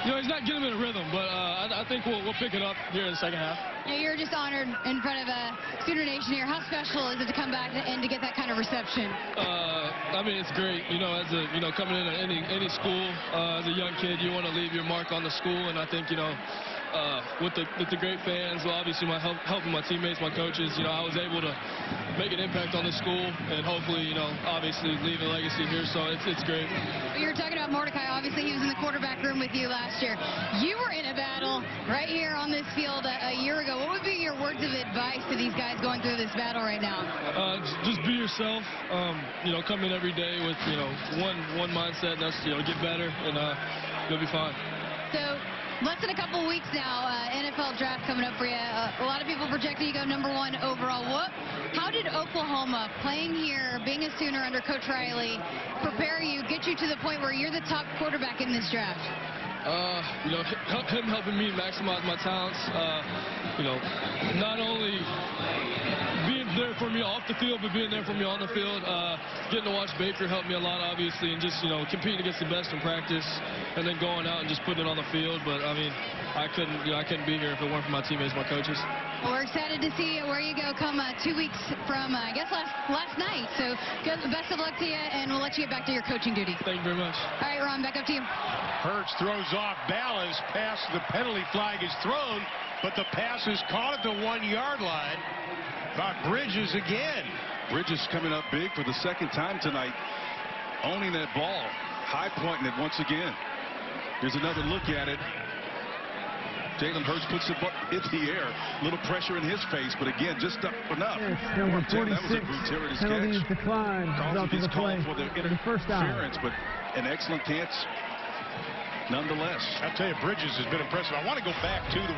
you know, he's not getting him in a rhythm. But I think we'll pick it up here in the second half. You're just honored in front of Sooner Nation here. How special is it to come back and to get that kind of reception? I mean, it's great. You know, as a coming into any school as a young kid, you want to leave your mark on the school, and I think with the great fans, well, obviously helping my teammates, my coaches, I was able to make an impact on the school, and hopefully, obviously leave a legacy here. So it's great. You were talking about Mordecai. Obviously, he was in the quarterback room with you last year. You were in a battle right here on this field a year ago. What would be your words of advice to these guys going through this battle right now? Just be yourself. Come in every day with one mindset, and that's get better, and you'll be fine. So less than a couple weeks now, NFL draft coming up for you. A lot of people projecting you go #1 overall. How did Oklahoma, playing here, being a Sooner under Coach Riley, prepare you, get you to the point where you're the top quarterback in this draft? Him helping me maximize my talents. Not only being there for me off the field, but being there for me on the field. Getting to watch Baker helped me a lot, obviously, and just competing against the best in practice, and then going out and just putting it on the field. But I mean, I couldn't be here if it weren't for my teammates, my coaches. Well, we're excited to see where you go come 2 weeks from, I guess, last night. So best of luck to you, and we'll let you get back to your coaching duties. Thank you very much. All right, Ron, back up to you. Hurts throws off balance, past the penalty flag is thrown, but the pass is caught at the 1-yard line by Bridges again. Bridges coming up big for the second time tonight. owning that ball, high pointing it once again. Here's another look at it. Jalen Hurts puts it in the air. A little pressure in his face, but again, just enough. Number 46, that was a gratuitous penalties catch. declined. Carlson gets called for the first down. interference, but an excellent catch nonetheless. I'll tell you, Bridges has been impressive. I want to go back, too, to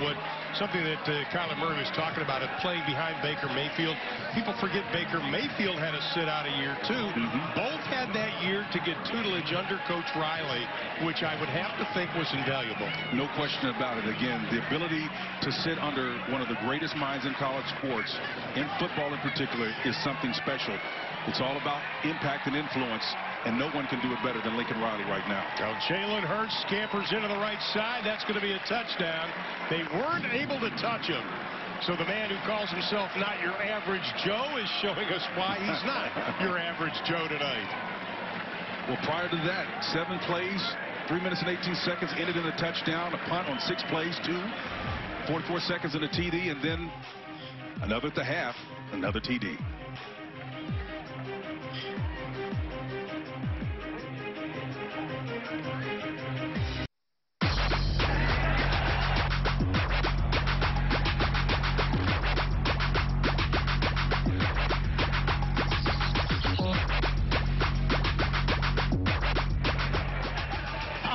something that Kyler Murray was talking about, playing behind Baker Mayfield. People forget Baker Mayfield had to sit out a year, too. Both had that year to get tutelage under Coach Riley, which I would have to think was invaluable. No question about it. Again, the ability to sit under one of the greatest minds in college sports, in football in particular, is something special. It's all about impact and influence, and no one can do it better than Lincoln Riley right now. Now, Jalen Hurts scampers into the right side. That's going to be a touchdown. They weren't able to touch him. So the man who calls himself not your average Joe is showing us why he's not your average Joe tonight. Well, prior to that, 7 plays, 3 minutes and 18 seconds, ended in a touchdown, a punt on 6 plays, 44 seconds in a TD, and then another at the half, another TD.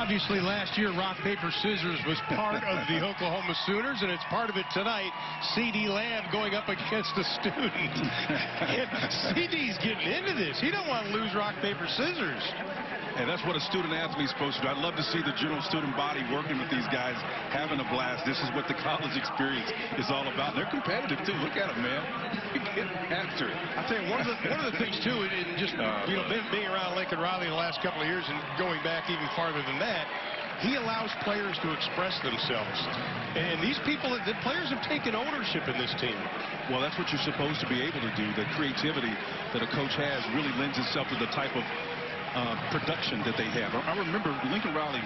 Obviously, last year, rock, paper, scissors was part of the Oklahoma Sooners, and it's part of it tonight. C.D. Lamb going up against a student. And C.D.'s getting into this. He don't want to lose rock, paper, scissors. And that's what a student athlete's supposed to do. I'd love to see the general student body working with these guys, having a blast. This is what the college experience is all about. They're competitive, too. Look at them, man. Getting after it. I'll tell you, one of the things, too, and just, being around Lincoln Riley in the last couple of years and going back even farther than that, he allows players to express themselves. And these people, the players have taken ownership in this team. Well, that's what you're supposed to be able to do. The creativity that a coach has really lends itself to the type of production that they have. I remember Lincoln Riley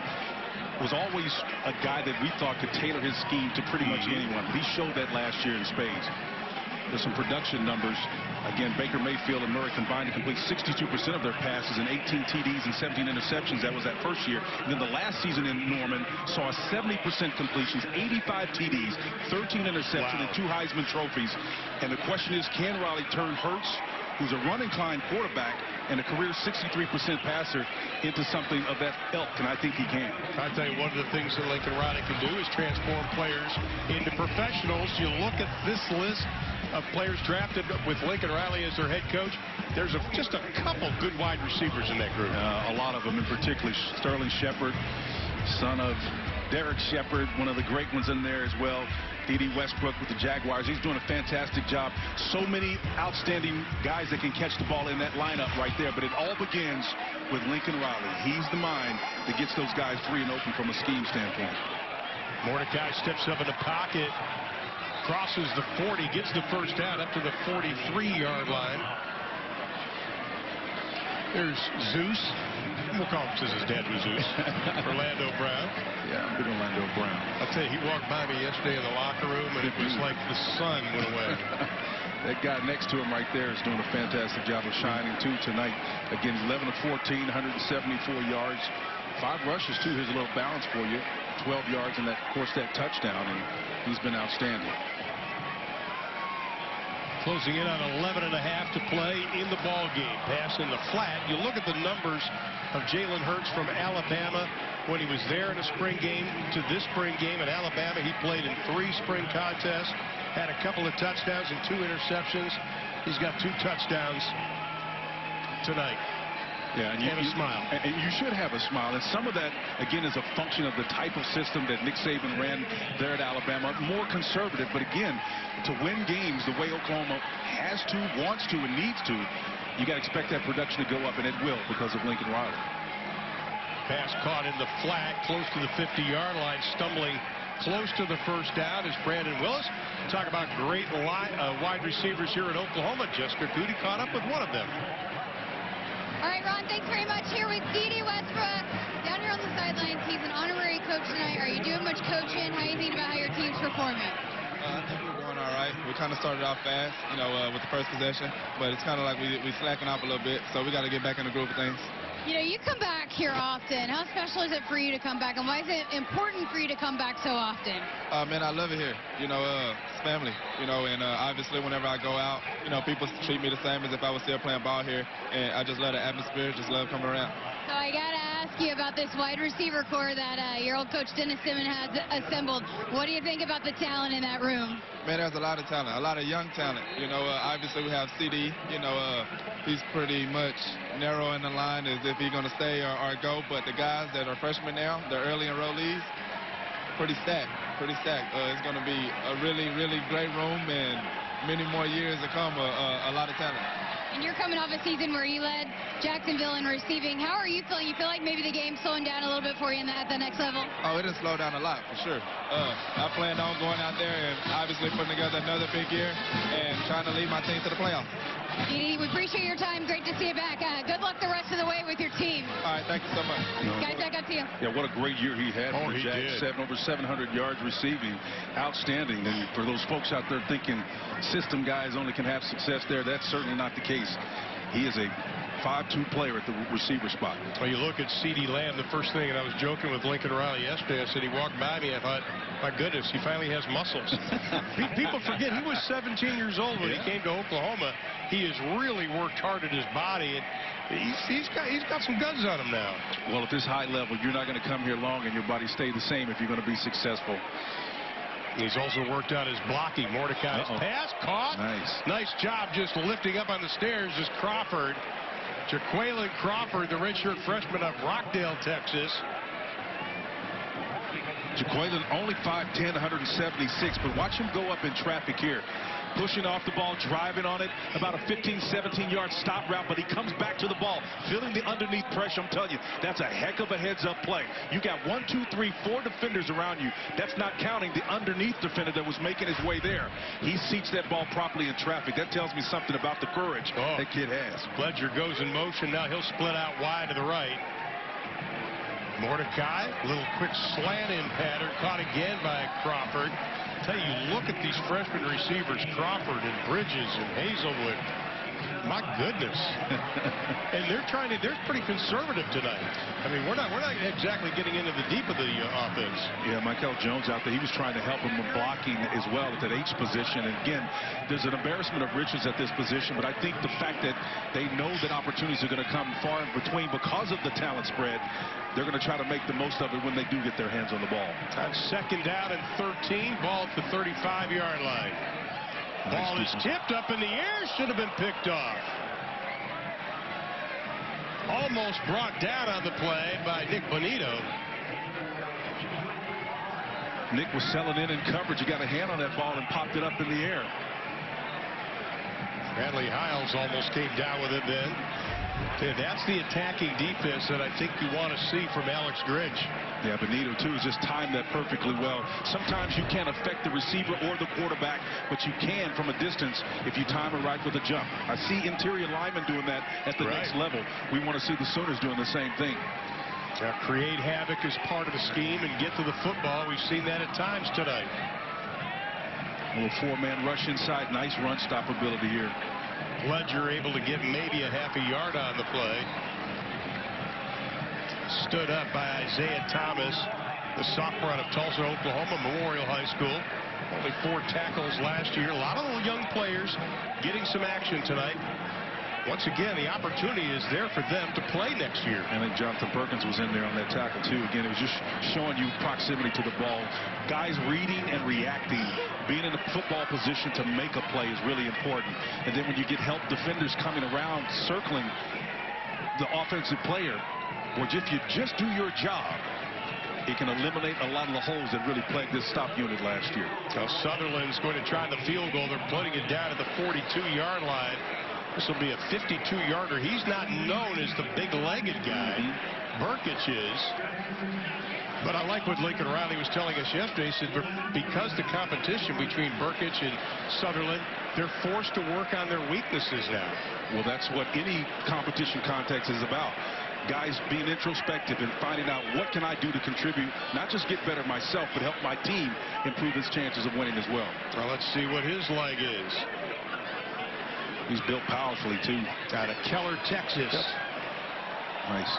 was always a guy that we thought could tailor his scheme to pretty much anyone. He showed that last year in spades. There's some production numbers. Again, Baker Mayfield and Murray combined to complete 62% of their passes and 18 TDs and 17 interceptions. That was that first year. And then the last season in Norman saw 70% completions, 85 TDs, 13 interceptions, and 2 Heisman trophies. And the question is, can Riley turn Hurts, who's a run-inclined quarterback and a career 63% passer, into something of that ilk? And I think he can. I'll tell you, one of the things that Lincoln Riley can do is transform players into professionals. You look at this list of players drafted with Lincoln Riley as their head coach. There's just a couple good wide receivers in that group. A lot of them, in particular Sterling Shepard, son of Derek Shepard, one of the great ones in there as well. D.D. Westbrook with the Jaguars. He's doing a fantastic job. So many outstanding guys that can catch the ball in that lineup right there. But it all begins with Lincoln Riley. He's the mind that gets those guys free and open from a scheme standpoint. Mordecai steps up in the pocket, crosses the 40, gets the first down up to the 43-yard line. There's Zeus. We'll call him since his dad was Zeus. Orlando Brown. Yeah, big Orlando Brown. I'll tell you, he walked by me yesterday in the locker room, and it was like the sun went away. That guy next to him right there is doing a fantastic job of shining, too, tonight. Again, 11 of 14, 174 yards. 5 rushes, too. Here's a little balance for you. 12 yards, and, of course, that touchdown, and he's been outstanding. Closing in on 11 and a half to play in the ball game. Pass in the flat. You look at the numbers of Jalen Hurts from Alabama when he was there in a spring game to this spring game. At Alabama, he played in 3 spring contests, had a couple of touchdowns and 2 interceptions. He's got 2 touchdowns tonight. Yeah, and a smile. And you should have a smile. And some of that, again, is a function of the type of system that Nick Saban ran there at Alabama. More conservative. But, again, to win games the way Oklahoma has to, wants to, and needs to, you got to expect that production to go up, and it will because of Lincoln Riley. Pass caught in the flat, close to the 50-yard line, stumbling close to the first down is Brandon Willis. Talk about great wide receivers here at Oklahoma. Jessica Goody caught up with one of them. All right, Ron, thanks very much. Here with D.D. Westbrook down here on the sidelines. He's an honorary coach tonight. Are you doing much coaching? How are you thinking about how your team's performing? I think we're doing all right. We kind of started off fast, with the first possession, but it's kind of like we slacking off a little bit, so we got to get back in the groove of things. You know, you come back here often. How special is it for you to come back, and why is it important for you to come back so often? Man, I love it here. You know, it's family. You know, and obviously whenever I go out, you know, people treat me the same as if I was still playing ball here, and I just love the atmosphere, just love coming around. So I got to ask you about this wide receiver core that your old coach Dennis Simmons has assembled. What do you think about the talent in that room? Man, there's a lot of talent, a lot of young talent. You know, obviously we have CD. You know, he's pretty much narrow in the line as if he's going to stay or go. But the guys that are freshmen now, the early enrollees, pretty stacked, pretty stacked. It's going to be a really, really great room, and many more years to come, a lot of talent. And you're coming off a season where you led Jacksonville in receiving. How are you feeling? You feel like maybe the game's slowing down a little bit for you at the next level? Oh, it didn't slow down a lot, for sure. I planned on going out there and obviously putting together another big year and trying to lead my team to the playoffs. Edie, we appreciate your time. Great to see you back. Good luck the rest of the way with your team. All right, thank you so much. Guys, back up to you. Yeah, what a great year he had for he Jack. did. Over 700 yards receiving. Outstanding. And for those folks out there thinking system guys only can have success there, that's certainly not the case. He is a 5'2" player at the receiver spot. Well, you look at CeeDee Lamb, the first thing, and I was joking with Lincoln Riley yesterday, I said he walked by me, I thought, my goodness, he finally has muscles. People forget he was 17 years old when he came to Oklahoma. He has really worked hard at his body, and he's got some guns on him now. Well, at this high level, you're not going to come here long and your body stay the same if you're going to be successful. He's also worked on his blocking. Mordecai's pass caught. Nice job just lifting up on the stairs is Crawford. Jaquayln Crawford, the redshirt freshman of Rockdale, Texas. Jaquayln only 5'10", 176, but watch him go up in traffic here. Pushing off the ball, driving on it, about a 15, 17-yard stop route, but he comes back to the ball, feeling the underneath pressure. I'm telling you, that's a heck of a heads-up play. You got 1, 2, 3, 4 defenders around you. That's not counting the underneath defender that was making his way there. He seats that ball properly in traffic. That tells me something about the courage that kid has. Pledger goes in motion. Now he'll split out wide to the right. Mordecai, a little quick slant-in pattern, caught again by Crawford. Tell you, look at these freshman receivers, Crawford and Bridges and Hazelwood. My goodness. And they're pretty conservative tonight. I mean, we're not exactly getting into the deep of the offense. Yeah, Michael Jones out there, he was trying to help him with blocking as well at that H position. And again, there's an embarrassment of riches at this position, but I think the fact that they know that opportunities are going to come far in between because of the talent spread, they're going to try to make the most of it when they do get their hands on the ball. On second down and 13, ball at the 35-yard line. Ball is tipped up in the air, should have been picked off. Almost brought down on the play by Nick Bonito. Nick was selling in coverage. He got a hand on that ball and popped it up in the air. Bradley Hiles almost came down with it then. Yeah, that's the attacking defense that I think you want to see from Alex Grinch. Yeah, Bonito, too, has just timed that perfectly well. Sometimes you can't affect the receiver or the quarterback, but you can from a distance if you time it right with a jump. I see interior linemen doing that at the next level. We want to see the Sooners doing the same thing. Now, create havoc as part of the scheme and get to the football. We've seen that at times tonight. A little four-man rush inside. Nice run stoppability here. Pledger able to get maybe a half a yard on the play. Stood up by Isaiah Thomas, the sophomore out of Tulsa, Oklahoma Memorial High School. Only 4 tackles last year. A lot of little young players getting some action tonight. Once again, the opportunity is there for them to play next year. I think Jonathan Perkins was in there on that tackle, too. Again, it was just showing you proximity to the ball. Guys reading and reacting, being in a football position to make a play is really important. And then when you get help defenders coming around, circling the offensive player, which if you just do your job, it can eliminate a lot of the holes that really plagued this stop unit last year. Now Sutherland's going to try the field goal. They're putting it down at the 42-yard line. This will be a 52-yarder. He's not known as the big-legged guy. Burkich is. But I like what Lincoln Riley was telling us yesterday. He said because the competition between Burkich and Sutherland, they're forced to work on their weaknesses now. Well, that's what any competition context is about. Guys being introspective and finding out what can I do to contribute, not just get better myself, but help my team improve its chances of winning as well. Well, let's see what his leg is. He's built powerfully, too. Out of Keller, Texas. Nice.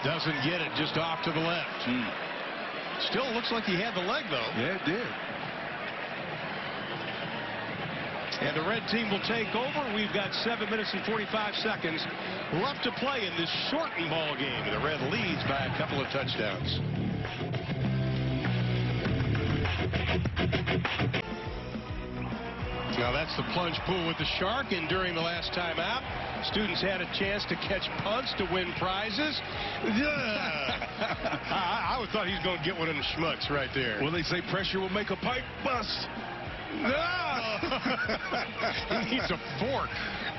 Doesn't get it, just off to the left. Still looks like he had the leg, though. Yeah, it did. And the red team will take over. We've got 7 minutes and 45 seconds left to play in this shortened ball game. The red leads by a couple of touchdowns. Now that's the plunge pool with the Shark, and during the last timeout, students had a chance to catch punts to win prizes. I thought he was going to get one in the schmucks right there. Well, they say pressure will make a pipe bust. He needs a fork.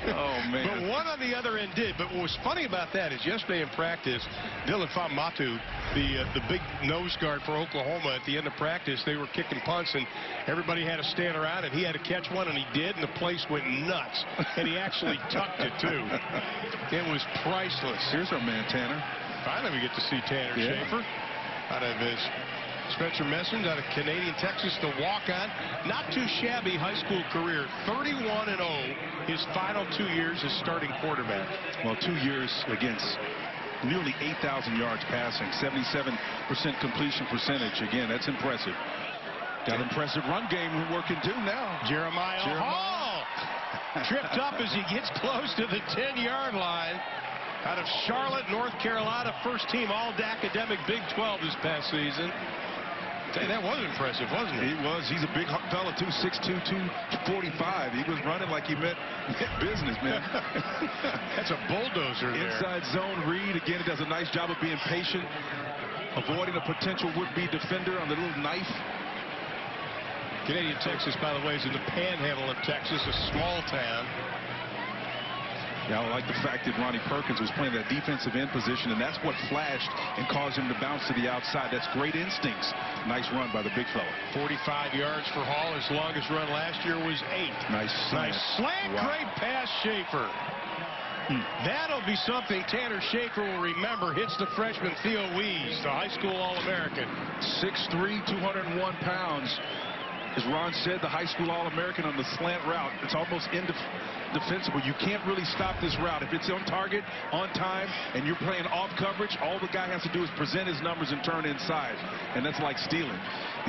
Oh, man. But one on the other end did. But what was funny about that is yesterday in practice, Dylan Famatu, the big nose guard for Oklahoma, at the end of practice, they were kicking punts, and everybody had to stand around, and he had to catch one, and he did, and the place went nuts. And he actually tucked it, too. It was priceless. Here's our man, Tanner. Finally, we get to see Tanner Schaefer out of his Spencer Messens out of Canadian Texas, the walk-on. Not too shabby high school career. 31-0 his final 2 years as starting quarterback. Well, 2 years against nearly 8,000 yards passing, 77% completion percentage. Again, that's impressive. Got an impressive run game working too now. Jeremiah Hall tripped up as he gets close to the 10-yard line. Out of Charlotte, North Carolina, first team all-academic Big 12 this past season. Hey, that was impressive, wasn't it? He was. He's a big fella, too, 6'2", 245. He was running like he meant business, man. That's a bulldozer there. Inside zone read. Again, he does a nice job of being patient, avoiding a potential would-be defender on the little knife. Canadian Texas, by the way, is in the panhandle of Texas, a small town. Yeah, I like the fact that Ronnie Perkins was playing that defensive end position, and that's what flashed and caused him to bounce to the outside. That's great instincts. Nice run by the big fella. 45 yards for Hall. His longest run last year was 8. Nice slant. Nice slant. Wow. Great pass, Schaefer. That'll be something Tanner Schaefer will remember. Hits the freshman Theo Wees, the high school All-American. 6'3", 201 pounds. As Ron said, the high school All-American on the slant route. It's almost indefensible. You can't really stop this route. If it's on target, on time, and you're playing off coverage, all the guy has to do is present his numbers and turn inside. And that's like stealing.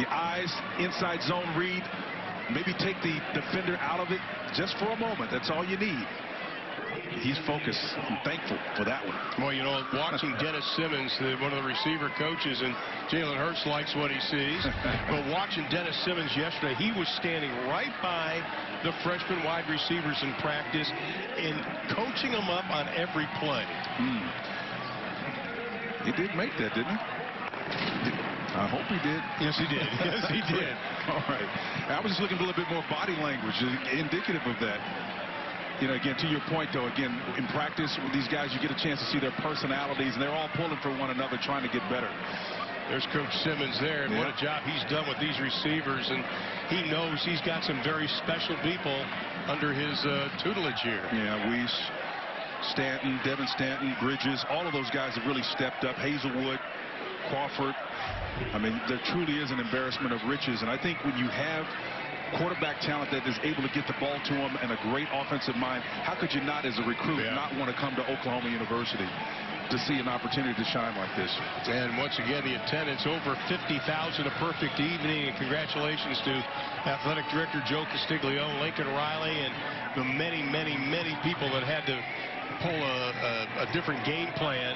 The eyes, inside zone read, maybe take the defender out of it just for a moment. That's all you need. He's focused. I'm thankful for that one. Well, you know, watching Dennis Simmons, one of the receiver coaches, and Jalen Hurts likes what he sees. But watching Dennis Simmons yesterday, he was standing right by the freshman wide receivers in practice and coaching them up on every play. He did make that, didn't he? I hope he did. Yes, he did. Yes, he did. All right. I was just looking for a little bit more body language, indicative of that. You know, again, to your point, though, again, in practice with these guys, you get a chance to see their personalities, and they're all pulling for one another, trying to get better. There's Coach Simmons there, and what a job he's done with these receivers, and he knows he's got some very special people under his tutelage here. Yeah, Weiss, Stanton, Devin Stanton, Bridges, all of those guys have really stepped up. Hazelwood, Crawford. I mean, there truly is an embarrassment of riches, and I think when you have quarterback talent that is able to get the ball to him and a great offensive mind, how could you not, as a recruit, not want to come to Oklahoma University to see an opportunity to shine like this? And once again, the attendance over 50,000, a perfect evening, and congratulations to Athletic Director Joe Castiglione, Lincoln Riley, and the many, many, many people that had to pull a different game plan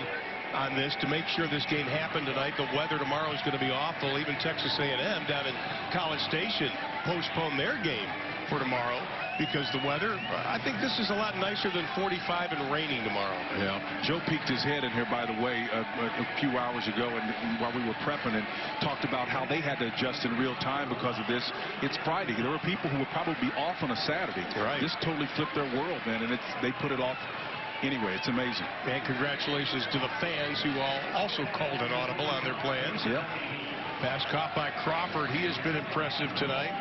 on this to make sure this game happened tonight. The weather tomorrow is going to be awful. Even Texas A&M down in College Station postponed their game for tomorrow because the weather. I think this is a lot nicer than 45 and raining tomorrow. Yeah. Joe peeked his head in here, by the way, a few hours ago, and while we were prepping, and talked about how they had to adjust in real time because of this. It's Friday. There were people who would probably be off on a Saturday. Right. This totally flipped their world, man, and they put it off. Anyway, it's amazing. And congratulations to the fans who also called an audible on their plans. Yep. Pass caught by Crawford. He has been impressive tonight.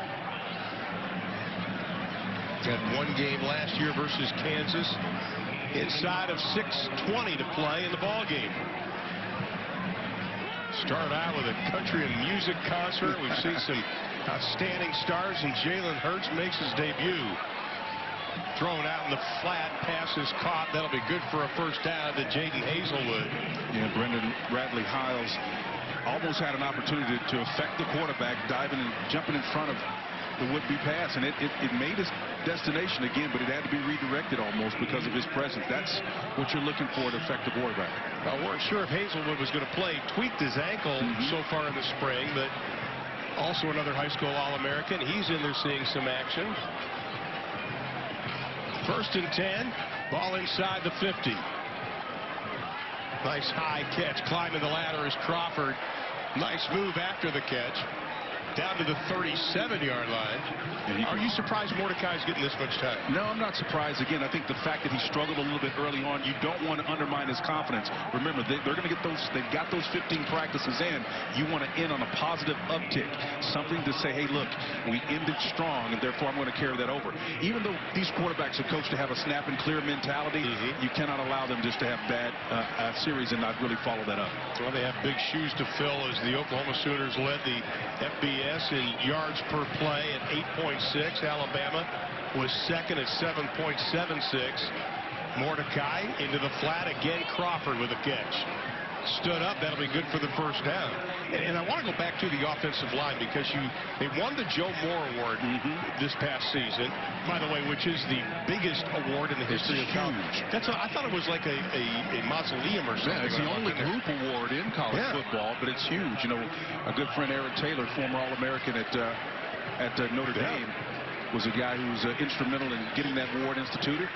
Had one game last year versus Kansas. Inside of 6:20 to play in the ball game. Started out with a country and music concert. We've seen some outstanding stars, and Jalen Hurts makes his debut. Thrown out in the flat. Pass is caught. That'll be good for a first down to Jaden Hazelwood. Yeah, Brendan Radley-Hiles almost had an opportunity to affect the quarterback, diving and jumping in front of the would-be pass, and it made his destination again, but it had to be redirected almost because of his presence. That's what you're looking for to affect the quarterback. Well, weren't sure if Hazelwood was going to play. Tweaked his ankle so far in the spring, but also another high school All-American. He's in there seeing some action. 1st and 10. Ball inside the 50. Nice high catch. Climbing the ladder is Crawford. Nice move after the catch. Down to the 37-yard line. Are you surprised Mordecai's getting this much time? No, I'm not surprised. Again, I think the fact that he struggled a little bit early on, you don't want to undermine his confidence. Remember, they're going to get those. They've got those 15 practices in. You want to end on a positive uptick, something to say, hey, look, we ended strong, and therefore I'm going to carry that over. Even though these quarterbacks are coached to have a snap and clear mentality, you cannot allow them just to have bad series and not really follow that up. Well, they have big shoes to fill as the Oklahoma Sooners led the FBS in yards per play at 8.6. Alabama was second at 7.76. Mordecai into the flat again. Crawford with a catch. Stood up. That'll be good for the first down. And I want to go back to the offensive line because they won the Joe Moore Award this past season, by the way, which is the biggest award in the history of college. I thought it was like a mausoleum or something. Yeah, it's the only group award in college football, but it's huge. You know, a good friend, Aaron Taylor, former All-American at Notre Dame, was a guy who was instrumental in getting that award instituted.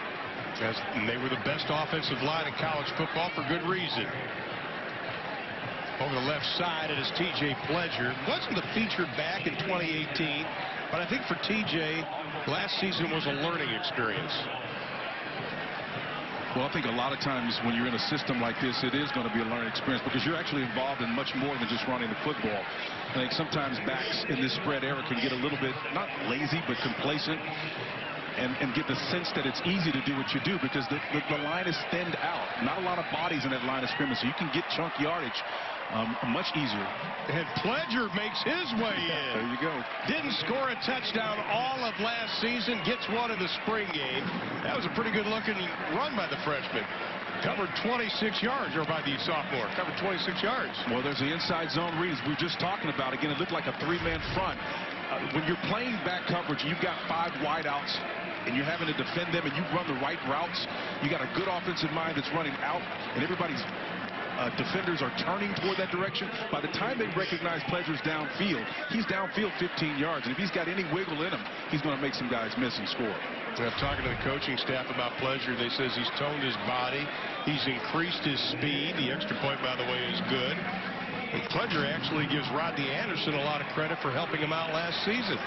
And they were the best offensive line in college football for good reason. Over the left side, it is T.J. Pledger. Wasn't the featured back in 2018, but I think for T.J., last season was a learning experience. Well, I think a lot of times when you're in a system like this, it is going to be a learning experience because you're actually involved in much more than just running the football. I think sometimes backs in this spread era can get a little bit, not lazy, but complacent. And get the sense that it's easy to do what you do because the line is thinned out. Not a lot of bodies in that line of scrimmage, so you can get chunk yardage much easier. And Pledger makes his way in. There you go. Didn't score a touchdown all of last season. Gets one in the spring game. That was a pretty good-looking run by the freshman. Covered 26 yards, or by the sophomore. Covered 26 yards. Well, there's the inside zone read, as we were just talking about. Again, it looked like a three-man front. When you're playing back coverage, you've got 5 wideouts, and you're having to defend them, and you run the right routes. You got a good offensive mind that's running out, and everybody's defenders are turning toward that direction. By the time they recognize Pledger's downfield, he's downfield 15 yards, and if he's got any wiggle in him, he's going to make some guys miss and score. I'm talking to the coaching staff about Pledger. They says he's toned his body. He's increased his speed. The extra point, by the way, is good. And Pledger actually gives Rodney Anderson a lot of credit for helping him out last season.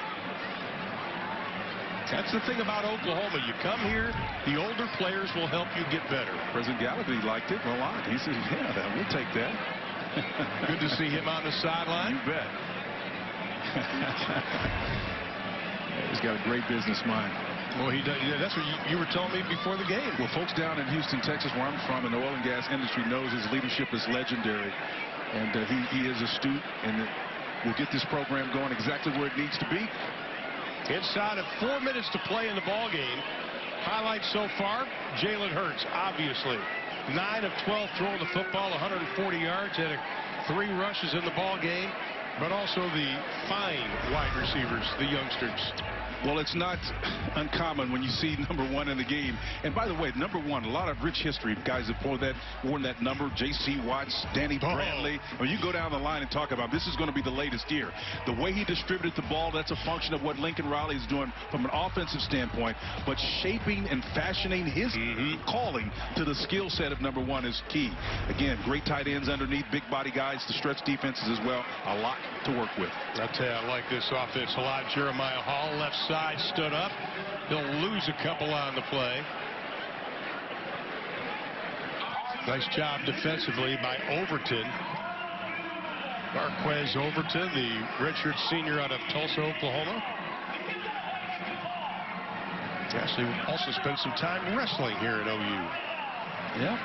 That's the thing about Oklahoma. You come here, the older players will help you get better. President Gallagher liked it a lot. He said, yeah, we'll take that. Good to see him on the sideline. You bet. He's got a great business mind. Well, he does. Yeah, that's what you were telling me before the game. Well, folks down in Houston, Texas, where I'm from, in the oil and gas industry, knows his leadership is legendary. And he is astute, and will get this program going exactly where it needs to be. Inside of 4 minutes to play in the ball game. Highlights so far, Jalen Hurts, obviously. 9 of 12 throwing the football, 140 yards, had 3 rushes in the ball game, but also the fine wide receivers, the youngsters. Well, it's not uncommon when you see number 1 in the game. And by the way, number 1, a lot of rich history. Guys have worn that number. J.C. Watts, Danny Bradley. When you go down the line and talk about this is going to be the latest year. The way he distributed the ball, that's a function of what Lincoln Riley is doing from an offensive standpoint. But shaping and fashioning his calling to the skill set of number 1 is key. Again, great tight ends underneath, big body guys to stretch defenses as well. A lot to work with. I'll tell you, I like this offense a lot. Jeremiah Hall, left side, stood up. He'll lose a couple on the play. Nice job defensively by Overton. Marquez Overton, the redshirt senior out of Tulsa, Oklahoma. Actually also spent some time wrestling here at OU. Yeah.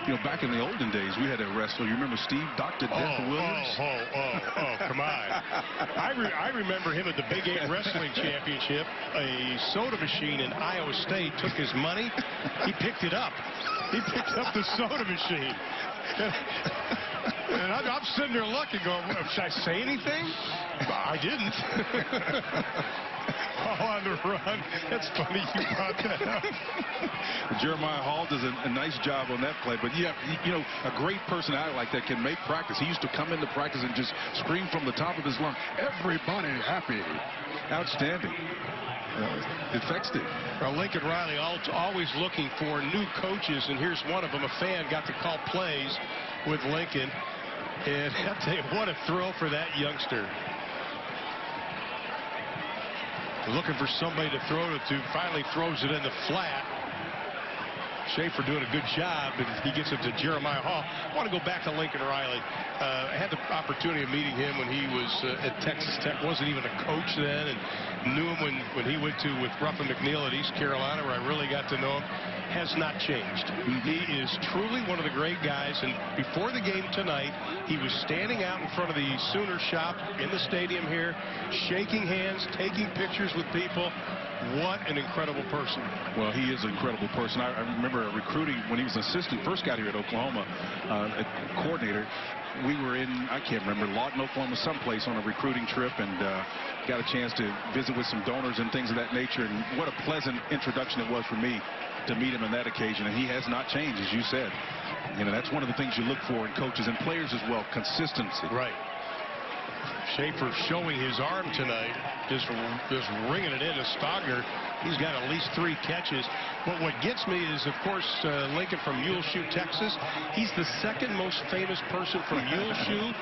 You know, back in the olden days, we had a wrestler. You remember Steve, Dr. Death Williams? Come on. I remember him at the Big 8 Wrestling Championship. A soda machine in Iowa State took his money. He picked it up. He picked up the soda machine. And I'm sitting there looking, going, should I say anything? I didn't. On the run. That's funny you brought that up. Jeremiah Hall does a nice job on that play, but yeah, you know, a great personality like that can make practice. He used to come into practice and just scream from the top of his lungs, everybody happy. Outstanding. Effective. Well, Lincoln Riley always looking for new coaches, and here's one of them. A fan got to call plays with Lincoln, and I'll tell you, what a thrill for that youngster. Looking for somebody to throw it to, finally throws it in the flat. Schaefer doing a good job, and he gets it to Jeremiah Hall. I want to go back to Lincoln Riley. I had the opportunity of meeting him when he was at Texas Tech. Wasn't even a coach then, and knew him when he went with Ruffin McNeil at East Carolina, where I really got to know him. Has not changed. He is truly one of the great guys, and before the game tonight, he was standing out in front of the Sooner shop in the stadium here, shaking hands, taking pictures with people. What an incredible person. Well, he is an incredible person. I remember recruiting when he was an assistant, first got here at Oklahoma, a coordinator. We were in, I can't remember, Lawton, Oklahoma, someplace on a recruiting trip, and got a chance to visit with some donors and things of that nature. And what a pleasant introduction it was for me to meet him on that occasion. And he has not changed, as you said. You know, that's one of the things you look for in coaches and players as well, consistency. Right. Schaefer showing his arm tonight, just ringing it into Stogner. He's got at least 3 catches. But what gets me is, of course, Lincoln from Muleshoe, Texas. He's the second most famous person from Muleshoe.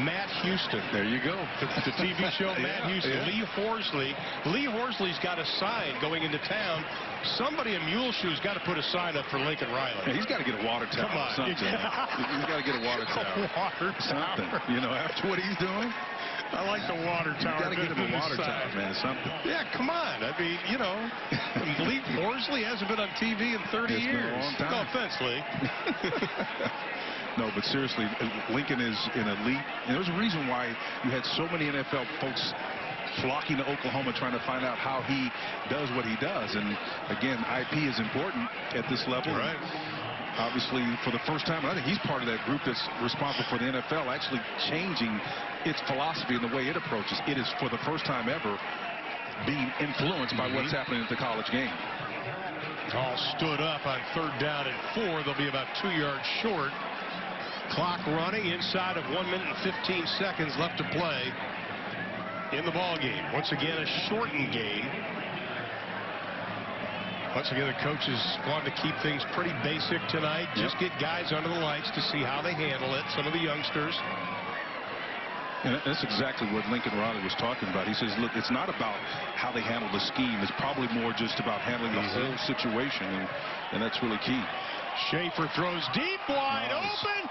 Matt Houston. There you go. The TV show Matt Houston. Yeah. Lee Horsley. Lee Horsley's got a sign going into town. Somebody in Muleshoe's got to put a sign up for Lincoln Riley. Yeah, he's got to get a water tower. Come on. Something. He's got to get a water tower. Water tower. Something. You know, after what he's doing. I like the water tower. You got to get him a water tower, man. Something. Yeah, come on. I mean, you know, Lee Horsley hasn't been on TV in 30 years. Been a long time. No offense, Lee. No, but seriously, Lincoln is an elite. And there's a reason why you had so many NFL folks flocking to Oklahoma trying to find out how he does what he does. And again, IP is important at this level. Right. Obviously, for the first time, I think he's part of that group that's responsible for the NFL actually changing its philosophy and the way it approaches. It is, for the first time ever, being influenced by what's happening at the college game. All stood up on 3rd down and 4. They'll be about 2 yards short. Clock running inside of 1 minute and 15 seconds left to play in the ball game. Once again, a shortened game. Once again, the coaches wanted to keep things pretty basic tonight. Just get guys under the lights to see how they handle it. Some of the youngsters. And that's exactly what Lincoln Riley was talking about. He says, look, it's not about how they handle the scheme. It's probably more just about handling the whole situation, and that's really key. Schaefer throws deep, wide open.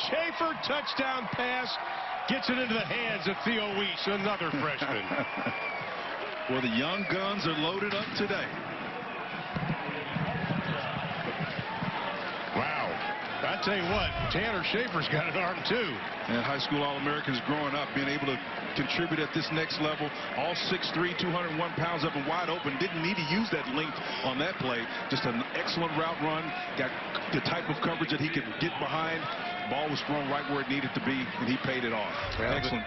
Schaefer, touchdown pass, gets it into the hands of Theo Weiss, another freshman. Well, the young guns are loaded up today. Wow. I tell you what, Tanner Schaefer's got an arm too. And high school All-Americans growing up, being able to contribute at this next level, all 6'3", 201 pounds up and wide open. Didn't need to use that length on that play. Just an excellent route run. Got the type of coverage that he could get behind. Ball was thrown right where it needed to be, and he paid it off. Well, excellent.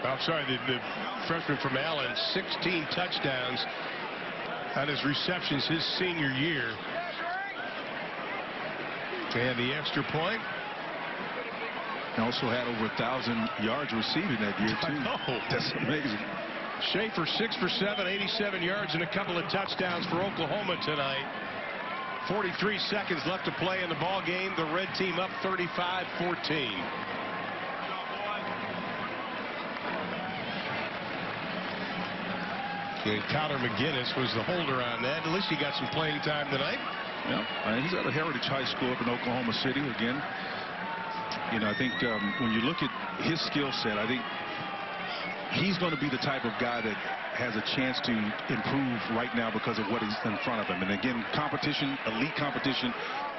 I'm sorry, the freshman from Allen, 16 touchdowns on his receptions his senior year. And the extra point. He also had over 1,000 yards receiving that year, too. I know. That's amazing. Schaefer 6 for 7, 87 yards and a couple of touchdowns for Oklahoma tonight. 43 seconds left to play in the ball game. The red team up 35-14. And Connor McGinnis was the holder on that. At least he got some playing time tonight. Yeah, he's at a Heritage High School up in Oklahoma City. Again, you know, I think when you look at his skill set, I think he's going to be the type of guy that has a chance to improve right now because of what is in front of him. And again, competition, elite competition,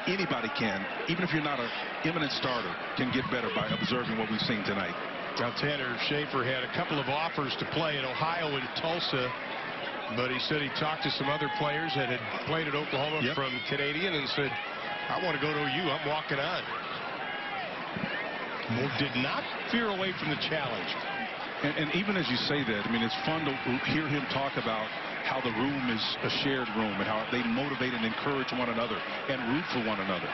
anybody can, even if you're not an eminent starter, can get better by observing what we've seen tonight. Now, Tanner Schaefer had a couple of offers to play in Ohio and Tulsa, but he said he talked to some other players that had played at Oklahoma from Canadian and said, I want to go to OU. I'm walking on. Well, did not veer away from the challenge. And even as you say that, I mean, it's fun to hear him talk about how the room is a shared room and how they motivate and encourage one another and root for one another.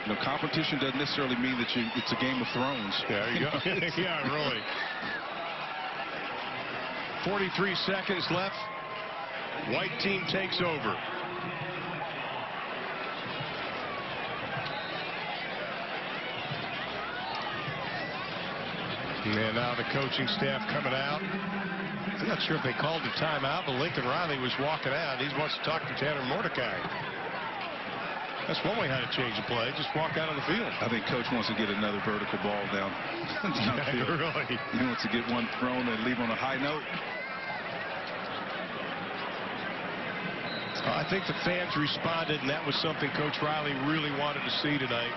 You know, competition doesn't necessarily mean that it's a Game of Thrones. There you go. Yeah, really. 43 seconds left. White team takes over. And now the coaching staff coming out. I'm not sure if they called the timeout, but Lincoln Riley was walking out. He wants to talk to Tanner Mordecai. That's one way how to change the play. Just walk out on the field. I think Coach wants to get another vertical ball down. Really? He wants to get one thrown and leave on a high note. I think the fans responded, and that was something Coach Riley really wanted to see tonight.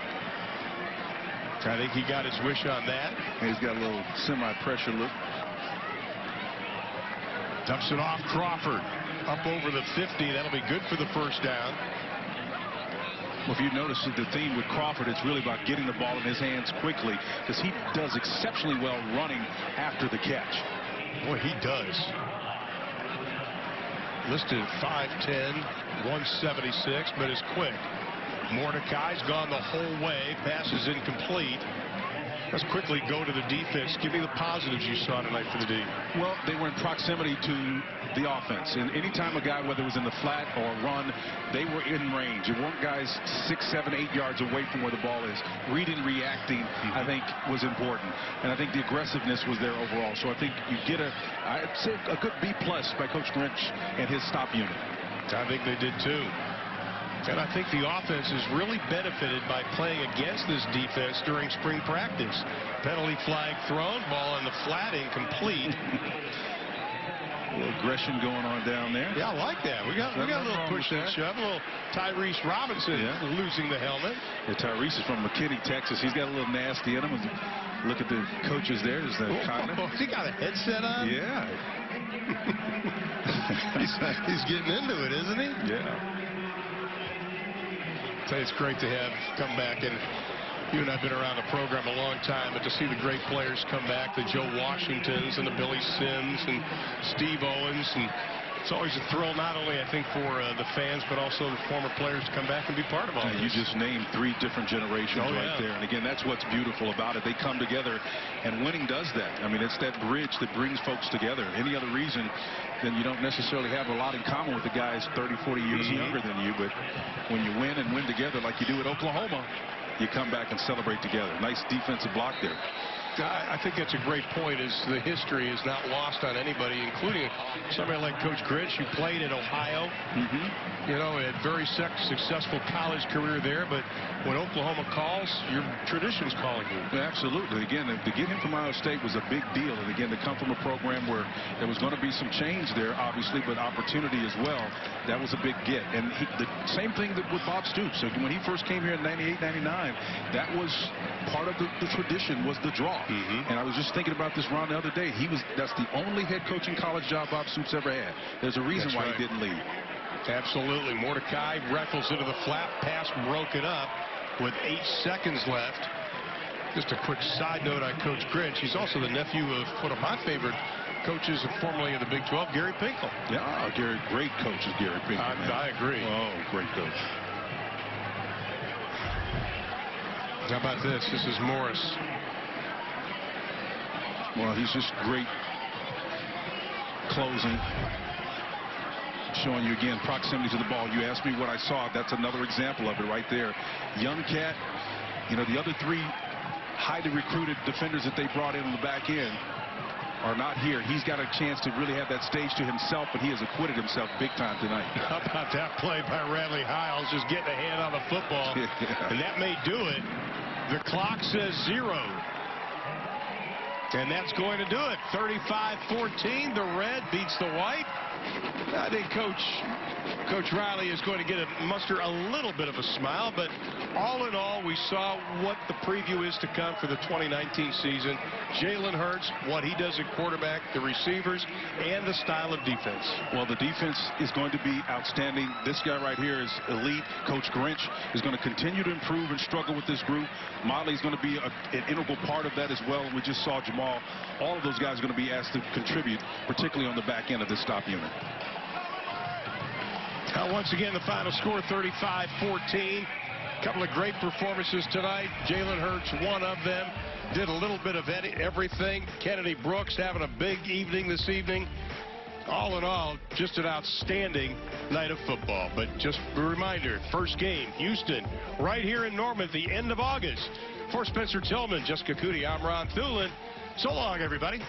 I think he got his wish on that. He's got a little semi-pressure look. Dumps it off Crawford. Up over the 50. That'll be good for the first down. Well, if you notice the theme with Crawford, it's really about getting the ball in his hands quickly because he does exceptionally well running after the catch. Boy, he does. Listed at 5'10", 176, but is quick. Mordecai's gone the whole way. Pass is incomplete. Let's quickly go to the defense. Give me the positives you saw tonight for the D. Well, they were in proximity to the offense. And anytime a guy, whether it was in the flat or run, they were in range. It weren't guys 6, 7, 8 yards away from where the ball is. Reading, reacting, I think, was important. And I think the aggressiveness was there overall. So I think you get I'd say a good B+ by Coach Grinch and his stop unit. I think they did too. And I think the offense has really benefited by playing against this defense during spring practice. Penalty flag thrown, ball in the flat, incomplete. A little aggression going on down there. Yeah, I like that. We got a little push and shove. A little Tyrese Robinson losing the helmet. Yeah, Tyrese is from McKinney, Texas. He's got a little nasty in him. Look at the coaches there. Is that he got a headset on? Yeah. he's getting into it, isn't he? Yeah. It's great to have come back, and you and I have been around the program a long time, but to see the great players come back, the Joe Washingtons and the Billy Sims and Steve Owens, and it's always a thrill not only, I think, for the fans, but also the former players to come back and be part of all this. You just named 3 different generations right there, and again, that's what's beautiful about it. They come together, and winning does that. I mean, it's that bridge that brings folks together. Any other reason, then you don't necessarily have a lot in common with the guys 30, 40 years younger than you, but when you win and win together like you do at Oklahoma, you come back and celebrate together. Nice defensive block there. I think that's a great point, is the history is not lost on anybody, including somebody like Coach Grinch, who played at Ohio. You know, had very successful college career there, but when Oklahoma calls, your tradition's calling you. Absolutely. Again, to get him from Iowa State was a big deal, and again, to come from a program where there was going to be some change there, obviously, but opportunity as well, that was a big get. And the same thing with Bob Stoops. So when he first came here in 98, 99, that was part of the tradition, was the draw. And I was just thinking about this, Ron, the other day. That's the only head coaching college job Bob Stoops ever had. There's a reason why he didn't leave. Absolutely. Mordecai rifles into the flat, pass broken up with 8 seconds left. Just a quick side note on Coach Grinch. He's also the nephew of one of my favorite coaches, formerly of the Big 12, Gary Pinkel. Yeah, Gary, great coach is Gary Pinkel. I agree. Oh, great coach. How about this? This is Morris. Well, he's just great closing. Showing you again proximity to the ball. You asked me what I saw. That's another example of it right there. Young cat. You know, the other 3 highly recruited defenders that they brought in on the back end are not here. He's got a chance to really have that stage to himself, but he has acquitted himself big time tonight. How about that play by Radley Hiles, just getting a hand on the football? Yeah. And that may do it. The clock says 0. And that's going to do it. 35-14. The red beats the white. I think Coach Riley is going to get muster a little bit of a smile, but all in all, we saw what the preview is to come for the 2019 season. Jalen Hurts, what he does at quarterback, the receivers, and the style of defense. Well, the defense is going to be outstanding. This guy right here is elite. Coach Grinch is going to continue to improve and struggle with this group. Motley is going to be an integral part of that as well. And we just saw Jamal. All of those guys are going to be asked to contribute, particularly on the back end of this stop unit. Once again, the final score 35-14. A couple of great performances tonight. Jalen Hurts, one of them, did a little bit of everything. Kennedy Brooks having a big evening this evening. All in all, just an outstanding night of football. But just a reminder, first game, Houston, right here in Norman at the end of August. For Spencer Tillman, Jessica Cootie, I'm Ron Thulin. So long, everybody.